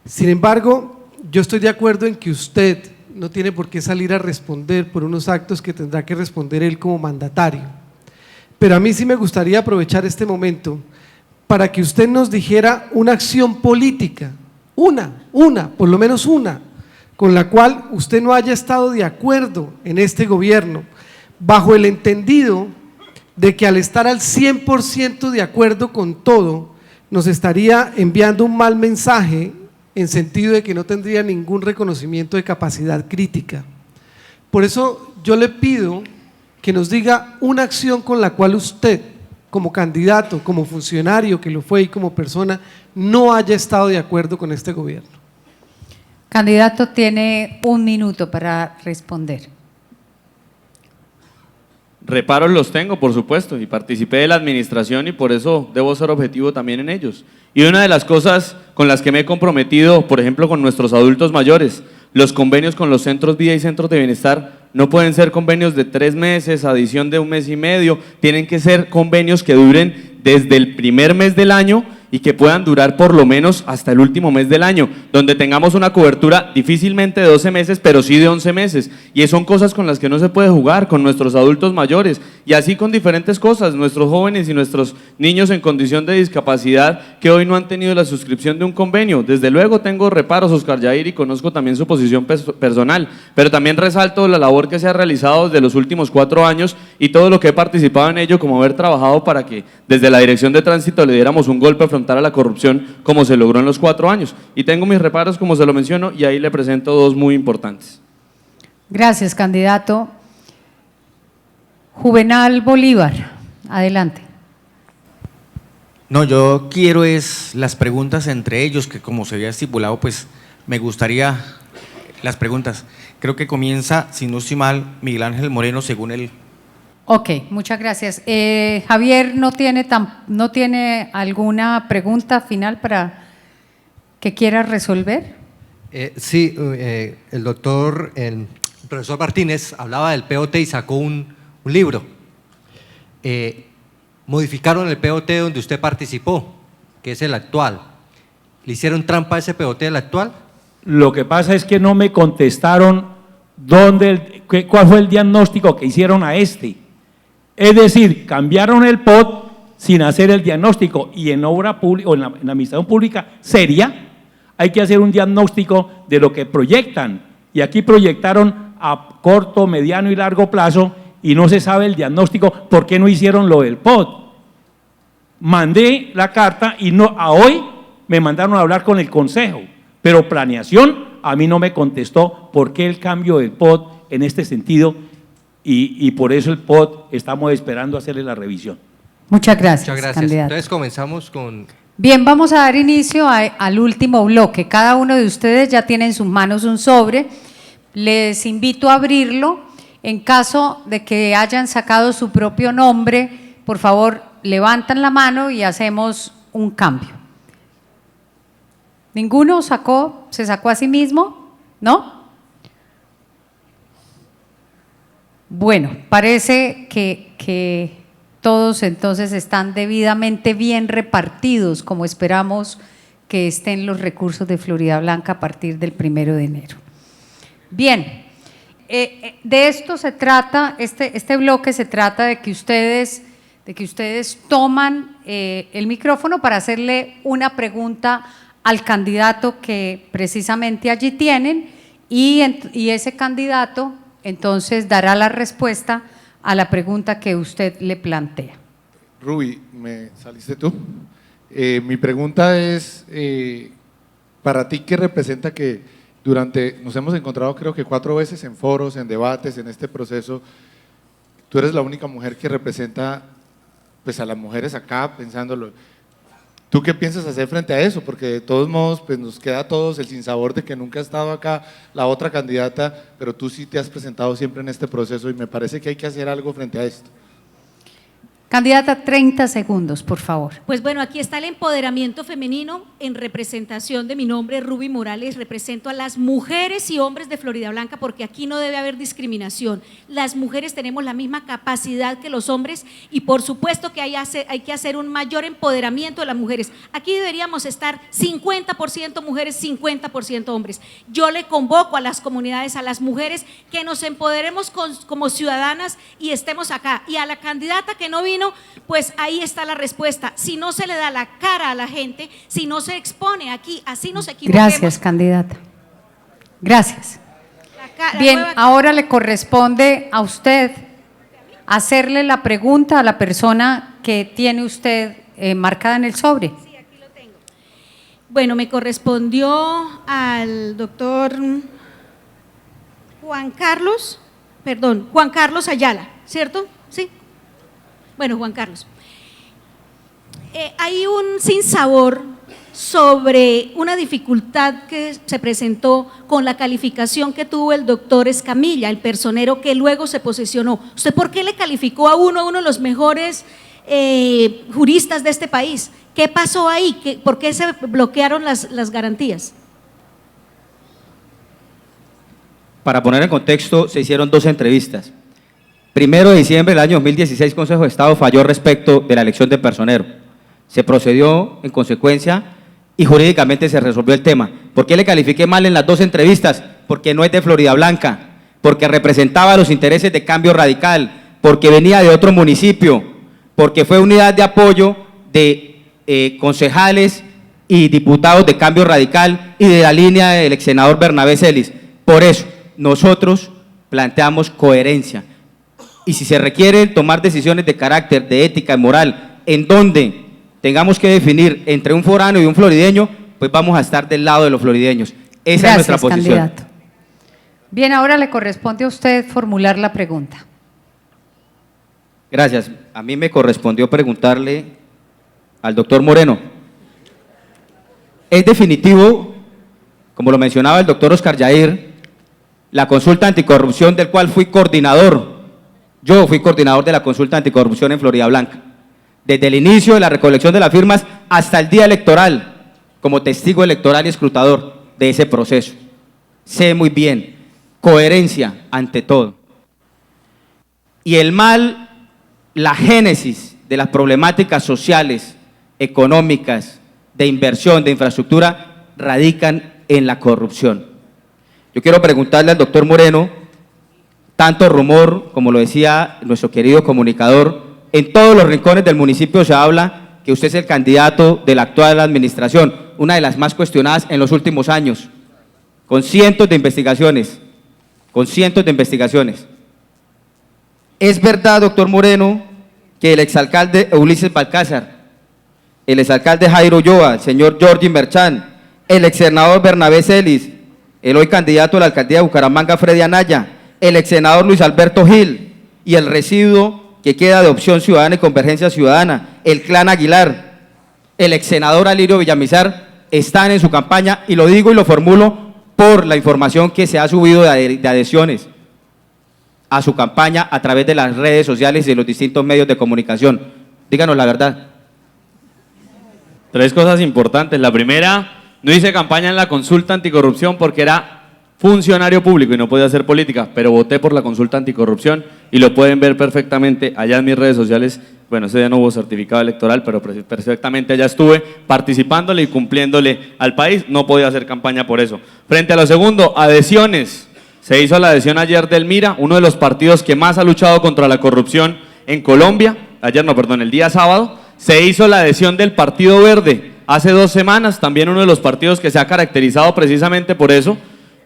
I: Sin embargo, yo estoy de acuerdo en que usted no tiene por qué salir a responder por unos actos que tendrá que responder él como mandatario. Pero a mí sí me gustaría aprovechar este momento para que usted nos dijera una acción política, por lo menos una, con la cual usted no haya estado de acuerdo en este gobierno, bajo el entendido de que al estar al 100% de acuerdo con todo, nos estaría enviando un mal mensaje en sentido de que no tendría ningún reconocimiento de capacidad crítica. Por eso yo le pido que nos diga una acción con la cual usted, como candidato, como funcionario que lo fue y como persona, no haya estado de acuerdo con este gobierno.
A: Candidato, tiene 1 minuto para responder.
G: Reparos los tengo, por supuesto, y participé de la administración y por eso debo ser objetivo también en ellos. Y una de las cosas con las que me he comprometido, por ejemplo, con nuestros adultos mayores, los convenios con los centros vida y centros de bienestar no pueden ser convenios de 3 meses, adición de 1 mes y medio, tienen que ser convenios que duren desde el primer mes del año y que puedan durar por lo menos hasta el último mes del año, donde tengamos una cobertura difícilmente de 12 meses, pero sí de 11 meses. Y son cosas con las que no se puede jugar con nuestros adultos mayores, y así con diferentes cosas, nuestros jóvenes y nuestros niños en condición de discapacidad que hoy no han tenido la suscripción de un convenio. Desde luego tengo reparos, Oscar Jair, y conozco también su posición personal, pero también resalto la labor que se ha realizado desde los últimos 4 años y todo lo que he participado en ello, como haber trabajado para que desde la Dirección de Tránsito le diéramos un golpe frontal a la corrupción como se logró en los 4 años. Y tengo mis reparos, como se lo menciono, y ahí le presento 2 muy importantes.
A: Gracias, candidato. Juvenal Bolívar, adelante.
J: No, yo quiero es las preguntas entre ellos, que como se había estipulado, pues me gustaría las preguntas. Creo que comienza, si no estoy mal, Miguel Ángel Moreno, según él.
A: Ok, muchas gracias. Javier, ¿no tiene alguna pregunta final para que quiera resolver?
K: Sí, el profesor Martínez hablaba del POT y sacó un libro. Modificaron el POT donde usted participó, que es el actual. ¿Le hicieron trampa a ese POT del actual?
E: Lo que pasa es que no me contestaron cuál fue el diagnóstico que hicieron a este. Es decir, cambiaron el POT sin hacer el diagnóstico, y en obra pública o en la administración pública seria hay que hacer un diagnóstico de lo que proyectan, y aquí proyectaron a corto, mediano y largo plazo y no se sabe el diagnóstico. ¿Por qué no hicieron lo del POT? Mandé la carta y a hoy me mandaron a hablar con el consejo, pero planeación a mí no me contestó por qué el cambio del POT en este sentido y por eso el POT estamos esperando hacerle la revisión.
A: Muchas gracias,
K: Muchas gracias.
A: candidato.
K: Entonces comenzamos con...
A: Bien, vamos a dar inicio al último bloque. Cada uno de ustedes ya tiene en sus manos un sobre. Les invito a abrirlo. En caso de que hayan sacado su propio nombre, por favor, levantan la mano y hacemos un cambio. ¿Ninguno se sacó a sí mismo? ¿No? Bueno, parece que todos entonces están debidamente bien repartidos, como esperamos que estén los recursos de Florida Blanca a partir del 1 de enero. Bien, de esto se trata, este bloque se trata de que ustedes toman el micrófono para hacerle una pregunta al candidato que precisamente allí tienen y ese candidato entonces dará la respuesta a la pregunta que usted le plantea.
H: Ruby, ¿me saliste tú? Mi pregunta es, para ti, ¿qué representa que nos hemos encontrado creo que 4 veces en foros, en debates, en este proceso? Tú eres la única mujer que representa pues, a las mujeres acá, pensándolo. ¿Tú qué piensas hacer frente a eso? Porque de todos modos pues, nos queda a todos el sinsabor de que nunca ha estado acá la otra candidata, pero tú sí te has presentado siempre en este proceso y me parece que hay que hacer algo frente a esto.
A: Candidata, 30 segundos, por favor.
F: Pues bueno, aquí está el empoderamiento femenino en representación de mi nombre, Ruby Morales. Represento a las mujeres y hombres de Florida Blanca porque aquí no debe haber discriminación. Las mujeres tenemos la misma capacidad que los hombres y por supuesto que hay que hacer un mayor empoderamiento de las mujeres. Aquí deberíamos estar 50% mujeres, 50% hombres. Yo le convoco a las comunidades, a las mujeres, que nos empoderemos como ciudadanas y estemos acá. Y a la candidata que no vino, pues ahí está la respuesta. Si no se le da la cara a la gente, si no se expone aquí, así nos equivocamos.
A: Gracias, candidata. Gracias. Bien, ahora le corresponde a usted hacerle la pregunta a la persona que tiene usted marcada en el sobre.
F: Sí, aquí lo tengo. Bueno, me correspondió al doctor Juan Carlos Ayala, ¿cierto? Sí. Bueno, Juan Carlos, hay un sinsabor sobre una dificultad que se presentó con la calificación que tuvo el doctor Escamilla, el personero que luego se posesionó. ¿Usted por qué le calificó a uno de los mejores juristas de este país? ¿Qué pasó ahí? ¿Por qué se bloquearon las garantías?
C: Para poner en contexto, se hicieron 2 entrevistas. 1 de diciembre del año 2016, Consejo de Estado falló respecto de la elección de personero. Se procedió en consecuencia y jurídicamente se resolvió el tema. ¿Por qué le califiqué mal en las 2 entrevistas? Porque no es de Florida Blanca, porque representaba los intereses de Cambio Radical, porque venía de otro municipio, porque fue unidad de apoyo de concejales y diputados de Cambio Radical y de la línea del ex senador Bernabé Celis. Por eso, nosotros planteamos coherencia. Y si se requiere tomar decisiones de carácter, de ética y moral, en donde tengamos que definir entre un foráneo y un florideño, pues vamos a estar del lado de los florideños. Esa es nuestra posición.
A: Candidato. Bien, ahora le corresponde a usted formular la pregunta.
C: Gracias. A mí me correspondió preguntarle al doctor Moreno. Es definitivo, como lo mencionaba el doctor Oscar Yair, la consulta anticorrupción del cual fui coordinador. Yo fui coordinador de la consulta anticorrupción en Florida Blanca, desde el inicio de la recolección de las firmas hasta el día electoral, como testigo electoral y escrutador de ese proceso. Sé muy bien, coherencia ante todo. Y el mal, la génesis de las problemáticas sociales, económicas, de inversión, de infraestructura, radican en la corrupción. Yo quiero preguntarle al doctor Moreno, tanto rumor, como lo decía nuestro querido comunicador, en todos los rincones del municipio se habla que usted es el candidato de la actual administración, una de las más cuestionadas en los últimos años, con cientos de investigaciones, ¿Es verdad, doctor Moreno, que el exalcalde Ulises Balcázar, el exalcalde Jairo Ulloa, el señor Jordi Merchán, el exsenador Bernabé Celis, el hoy candidato a la alcaldía de Bucaramanga, Freddy Anaya, el ex senador Luis Alberto Gil y el residuo que queda de Opción Ciudadana y Convergencia Ciudadana, el Clan Aguilar, el ex senador Alirio Villamizar, están en su campaña, y lo digo y lo formulo por la información que se ha subido de adhesiones a su campaña a través de las redes sociales y de los distintos medios de comunicación. Díganos la verdad.
G: 3 cosas importantes. La primera, no hice campaña en la consulta anticorrupción porque era funcionario público y no podía hacer política, pero voté por la consulta anticorrupción y lo pueden ver perfectamente allá en mis redes sociales. Bueno, ese día no hubo certificado electoral, pero perfectamente allá estuve participándole y cumpliéndole al país. No podía hacer campaña por eso. Frente a lo segundo, adhesiones. Se hizo la adhesión ayer del MIRA, uno de los partidos que más ha luchado contra la corrupción en Colombia. El día sábado. Se hizo la adhesión del Partido Verde hace 2 semanas, también uno de los partidos que se ha caracterizado precisamente por eso.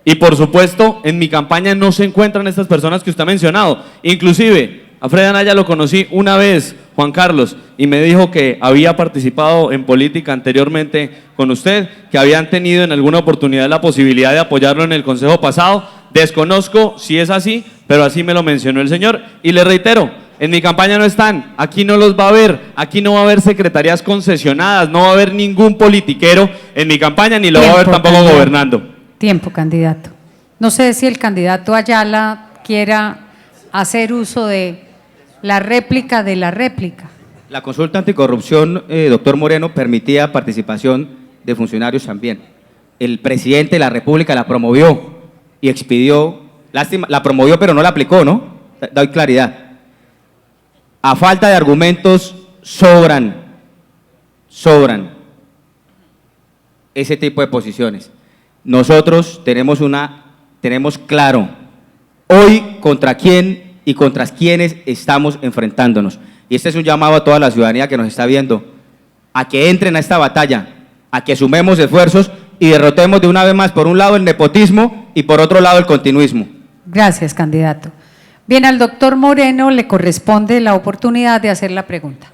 G: Y por supuesto, en mi campaña no se encuentran estas personas que usted ha mencionado. Inclusive, a Freddy Anaya lo conocí una vez, Juan Carlos, y me dijo que había participado en política anteriormente con usted, que habían tenido en alguna oportunidad la posibilidad de apoyarlo en el consejo pasado. Desconozco si es así, pero así me lo mencionó el señor. Y le reitero, en mi campaña no están, aquí no los va a haber, aquí no va a haber secretarías concesionadas, no va a haber ningún politiquero en mi campaña, ni lo va a haber tampoco gobernando.
A: Tiempo, candidato. No sé si el candidato Ayala quiera hacer uso de la réplica de la réplica.
C: La consulta anticorrupción, doctor Moreno, permitía participación de funcionarios también. El presidente de la República la promovió y expidió, lástima, la promovió pero no la aplicó, ¿no? Doy claridad. A falta de argumentos, sobran ese tipo de posiciones. Nosotros tenemos claro hoy contra quién y contra quiénes estamos enfrentándonos. Y este es un llamado a toda la ciudadanía que nos está viendo, a que entren a esta batalla, a que sumemos esfuerzos y derrotemos de una vez más, por un lado, el nepotismo y por otro lado, el continuismo.
A: Gracias, candidato. Bien, al doctor Moreno le corresponde la oportunidad de hacer la pregunta.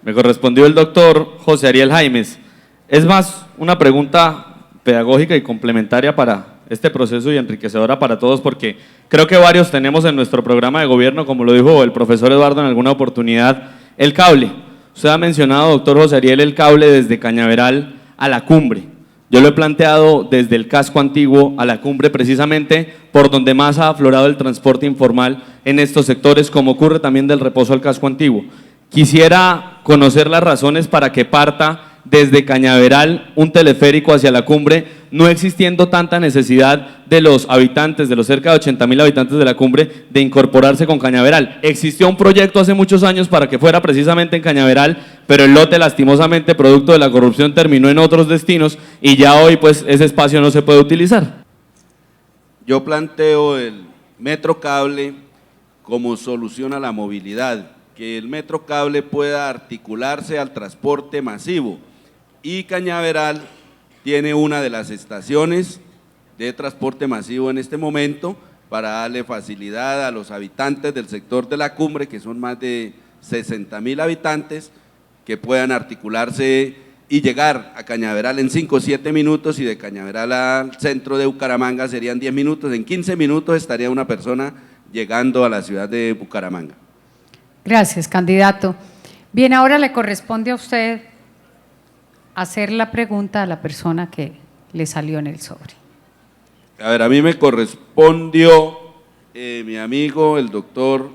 G: Me correspondió el doctor José Ariel Jaimes. Es más una pregunta pedagógica y complementaria para este proceso y enriquecedora para todos, porque creo que varios tenemos en nuestro programa de gobierno, como lo dijo el profesor Eduardo en alguna oportunidad, el cable. Usted ha mencionado, doctor José Ariel, el cable desde Cañaveral a la cumbre. Yo lo he planteado desde el casco antiguo a la cumbre, precisamente por donde más ha aflorado el transporte informal en estos sectores, como ocurre también del Reposo al casco antiguo. Quisiera conocer las razones para que parta desde Cañaveral un teleférico hacia la cumbre, no existiendo tanta necesidad de los habitantes, de los cerca de 80.000 habitantes de la cumbre, de incorporarse con Cañaveral. Existió un proyecto hace muchos años para que fuera precisamente en Cañaveral, pero el lote, lastimosamente, producto de la corrupción, terminó en otros destinos y ya hoy pues ese espacio no se puede utilizar.
D: Yo planteo el metro cable como solución a la movilidad, que el metro cable pueda articularse al transporte masivo, y Cañaveral tiene una de las estaciones de transporte masivo en este momento para darle facilidad a los habitantes del sector de la cumbre, que son más de 60.000 habitantes, que puedan articularse y llegar a Cañaveral en 5 o 7 minutos, y de Cañaveral al centro de Bucaramanga serían 10 minutos, en 15 minutos estaría una persona llegando a la ciudad de Bucaramanga.
A: Gracias, candidato. Bien, ahora le corresponde a usted hacer la pregunta a la persona que le salió en el sobre.
D: A ver, a mí me correspondió mi amigo, el doctor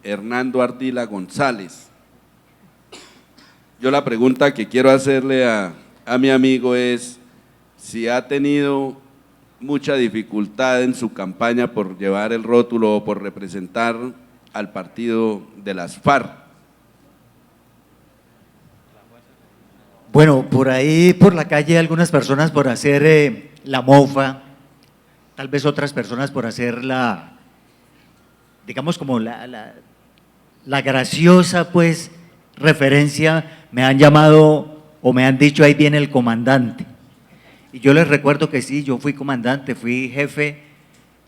D: Hernando Ardila González. Yo la pregunta que quiero hacerle a mi amigo es si ha tenido mucha dificultad en su campaña por llevar el rótulo o por representar al partido de las FARC.
B: Bueno, por ahí, por la calle, algunas personas por hacer la mofa, tal vez otras personas por hacer digamos como la graciosa, pues, referencia, me han llamado o me han dicho, ahí viene el comandante. Y yo les recuerdo que sí, yo fui comandante, fui jefe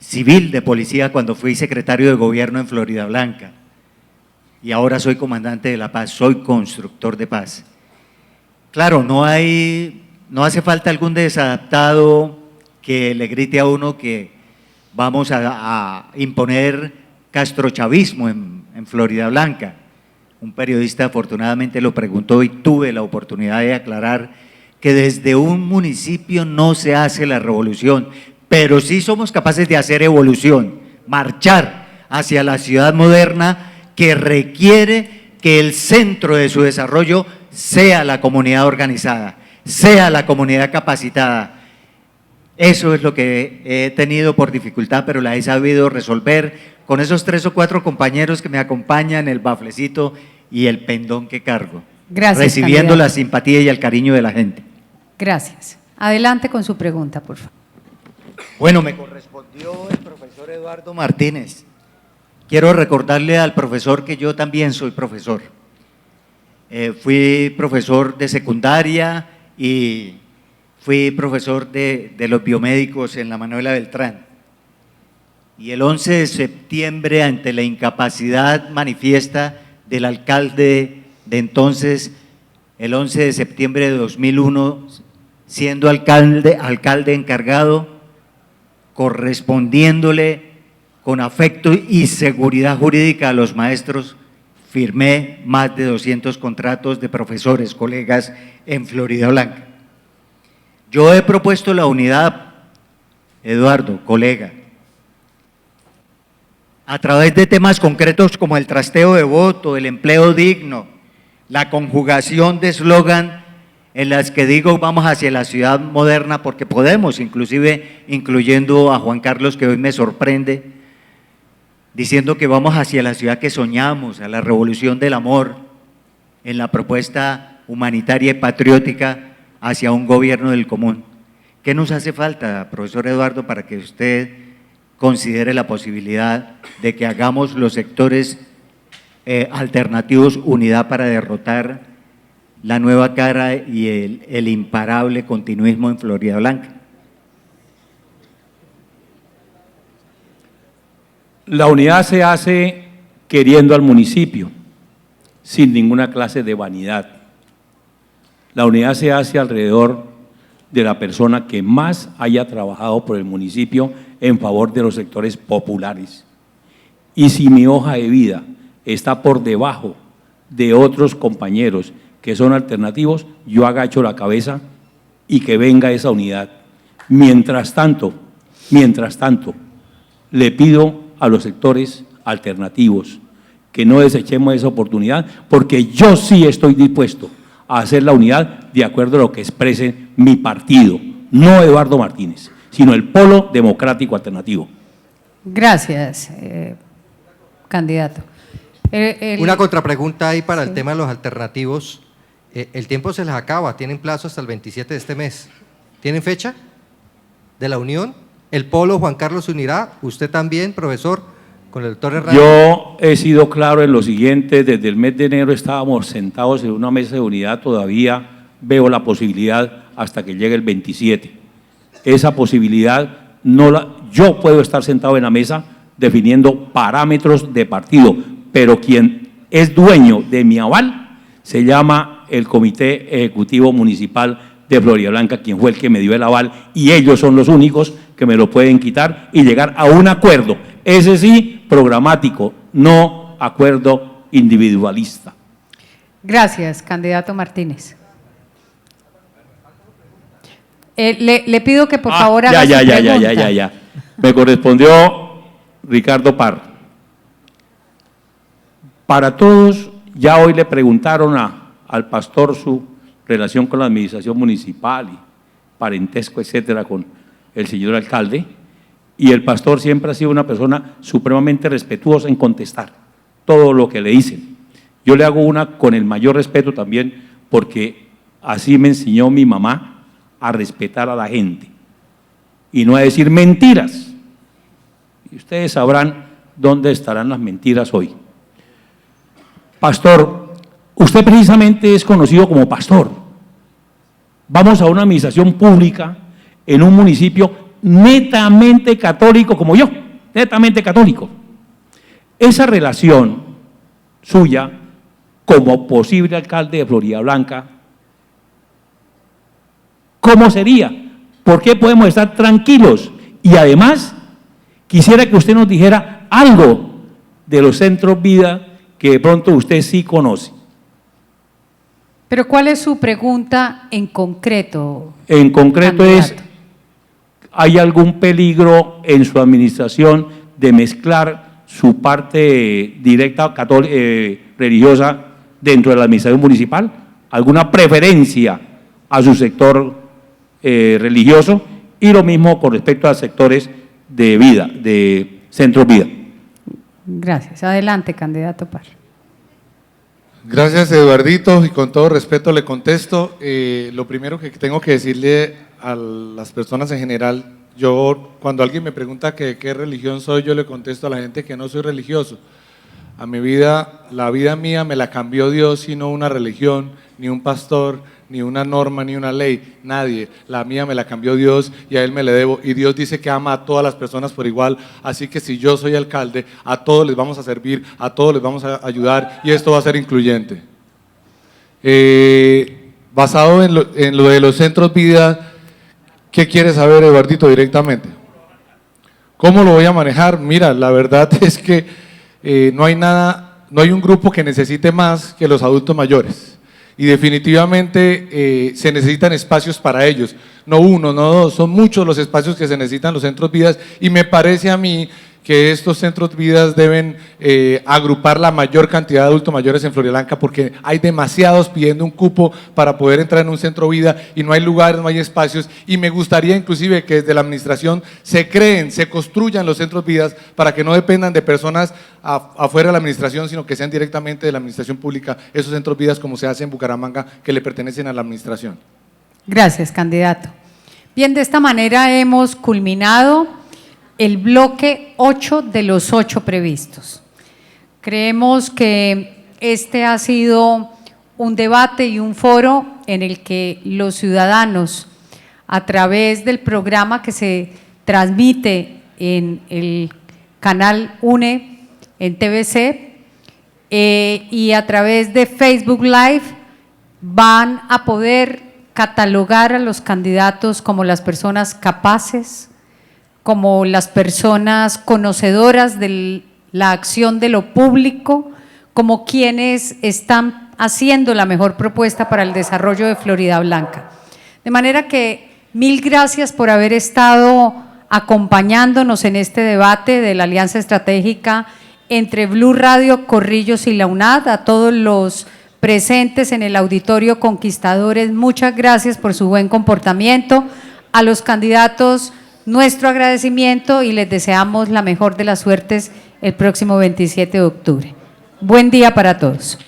B: civil de policía cuando fui secretario de gobierno en Florida Blanca. Y ahora soy comandante de la paz, soy constructor de paz. Claro, no hay no hace falta algún desadaptado que le grite a uno que vamos a imponer castrochavismo en Florida Blanca. Un periodista afortunadamente lo preguntó y tuve la oportunidad de aclarar que desde un municipio no se hace la revolución, pero sí somos capaces de hacer evolución, marchar hacia la ciudad moderna que requiere que el centro de su desarrollo sea la comunidad organizada, sea la comunidad capacitada. Eso es lo que he tenido por dificultad, pero la he sabido resolver con esos 3 o 4 compañeros que me acompañan, el baflecito y el pendón que cargo.
A: Gracias,
B: recibiendo
A: candidato.
B: la simpatía y el cariño de la gente.
A: Gracias. Adelante con su pregunta, por favor.
B: Bueno, me correspondió el profesor Eduardo Martínez. Quiero recordarle al profesor que yo también soy profesor. Fui profesor de secundaria y fui profesor de los biomédicos en la Manuela Beltrán. Y el 11 de septiembre, ante la incapacidad manifiesta del alcalde de entonces, el 11 de septiembre de 2001, siendo alcalde encargado, correspondiéndole con afecto y seguridad jurídica a los maestros, firmé más de 200 contratos de profesores, colegas en Florida Blanca. Yo he propuesto la unidad, Eduardo, colega, a través de temas concretos como el trasteo de voto, el empleo digno, la conjugación de eslogan en las que digo vamos hacia la ciudad moderna porque podemos, inclusive incluyendo a Juan Carlos, que hoy me sorprende, diciendo que vamos hacia la ciudad que soñamos, a la revolución del amor, en la propuesta humanitaria y patriótica hacia un gobierno del común. ¿Qué nos hace falta, profesor Eduardo, para que usted considere la posibilidad de que hagamos los sectores alternativos unidad para derrotar la nueva cara y el imparable continuismo en Florida Blanca?
E: La unidad se hace queriendo al municipio, sin ninguna clase de vanidad. La unidad se hace alrededor de la persona que más haya trabajado por el municipio en favor de los sectores populares. Y si mi hoja de vida está por debajo de otros compañeros que son alternativos, yo agacho la cabeza y que venga esa unidad. Mientras tanto, le pido a los sectores alternativos que no desechemos esa oportunidad, porque yo sí estoy dispuesto a hacer la unidad de acuerdo a lo que exprese mi partido, no Eduardo Martínez, sino el Polo Democrático Alternativo.
A: Gracias, candidato.
K: Una contrapregunta ahí para el tema de los alternativos. El tiempo se les acaba, tienen plazo hasta el 27 de este mes. ¿Tienen fecha de la unión? ¿El Polo Juan Carlos se unirá? ¿Usted también, profesor, con el doctor Herrera?
E: Yo he sido claro en lo siguiente: desde el mes de enero estábamos sentados en una mesa de unidad, todavía veo la posibilidad hasta que llegue el 27. Esa posibilidad yo puedo estar sentado en la mesa definiendo parámetros de partido, pero quien es dueño de mi aval se llama el Comité Ejecutivo Municipal de Florida Blanca, quien fue el que me dio el aval, y ellos son los únicos que me lo pueden quitar y llegar a un acuerdo, ese sí, programático, no acuerdo individualista.
A: Gracias, candidato Martínez. Le pido que por favor haga su pregunta.
E: Ya. Me correspondió Ricardo Parra. Para todos, ya hoy le preguntaron al pastor su relación con la administración municipal y parentesco, etcétera, con el señor alcalde, y el pastor siempre ha sido una persona supremamente respetuosa en contestar todo lo que le dicen. Yo le hago una con el mayor respeto también, porque así me enseñó mi mamá a respetar a la gente y no a decir mentiras. Y ustedes sabrán dónde estarán las mentiras hoy. Pastor, usted precisamente es conocido como pastor. Vamos a una administración pública en un municipio netamente católico como yo, netamente católico. Esa relación suya como posible alcalde de Florida Blanca, ¿cómo sería? ¿Por qué podemos estar tranquilos? Y además, quisiera que usted nos dijera algo de los centros vida que de pronto usted sí conoce.
A: Pero ¿cuál es su pregunta en concreto?
E: En concreto es,
A: candidato?
E: ¿hay algún peligro en su administración de mezclar su parte directa religiosa dentro de la administración municipal? ¿Alguna preferencia a su sector religioso? Y lo mismo con respecto a sectores de vida, de centros vida.
A: Gracias. Adelante, candidato Parra.
H: Gracias, Eduardito, y con todo respeto le contesto. Lo primero que tengo que decirle a las personas en general, yo cuando alguien me pregunta que qué religión soy, yo le contesto a la gente que no soy religioso. A mi vida, la vida mía me la cambió Dios y no una religión, ni un pastor, ni una norma, ni una ley, nadie. La mía me la cambió Dios y a Él me le debo. Y Dios dice que ama a todas las personas por igual, así que si yo soy alcalde, a todos les vamos a servir, a todos les vamos a ayudar y esto va a ser incluyente. Basado en lo de los centros vida, ¿qué quiere saber, Eduardito, directamente? ¿Cómo lo voy a manejar? Mira, la verdad es que no hay un grupo que necesite más que los adultos mayores. Y definitivamente se necesitan espacios para ellos, no uno, no dos, son muchos los espacios que se necesitan los centros vidas y me parece a mí que estos centros vidas deben agrupar la mayor cantidad de adultos mayores en Floridablanca porque hay demasiados pidiendo un cupo para poder entrar en un centro vida y no hay lugares, no hay espacios y me gustaría inclusive que desde la administración se construyan los centros vidas para que no dependan de personas afuera de la administración, sino que sean directamente de la administración pública, esos centros vidas como se hace en Bucaramanga que le pertenecen a la administración.
A: Gracias, candidato. Bien, de esta manera hemos culminado el bloque 8 de los 8 previstos. Creemos que este ha sido un debate y un foro en el que los ciudadanos, a través del programa que se transmite en el canal UNE, en TVC, y a través de Facebook Live, van a poder catalogar a los candidatos como las personas capaces, como las personas conocedoras de la acción de lo público, como quienes están haciendo la mejor propuesta para el desarrollo de Floridablanca. De manera que mil gracias por haber estado acompañándonos en este debate de la alianza estratégica entre Blue Radio, Corrillos y la UNAD. A todos los presentes en el auditorio Conquistadores, muchas gracias por su buen comportamiento. A los candidatos, nuestro agradecimiento y les deseamos la mejor de las suertes el próximo 27 de octubre. Buen día para todos.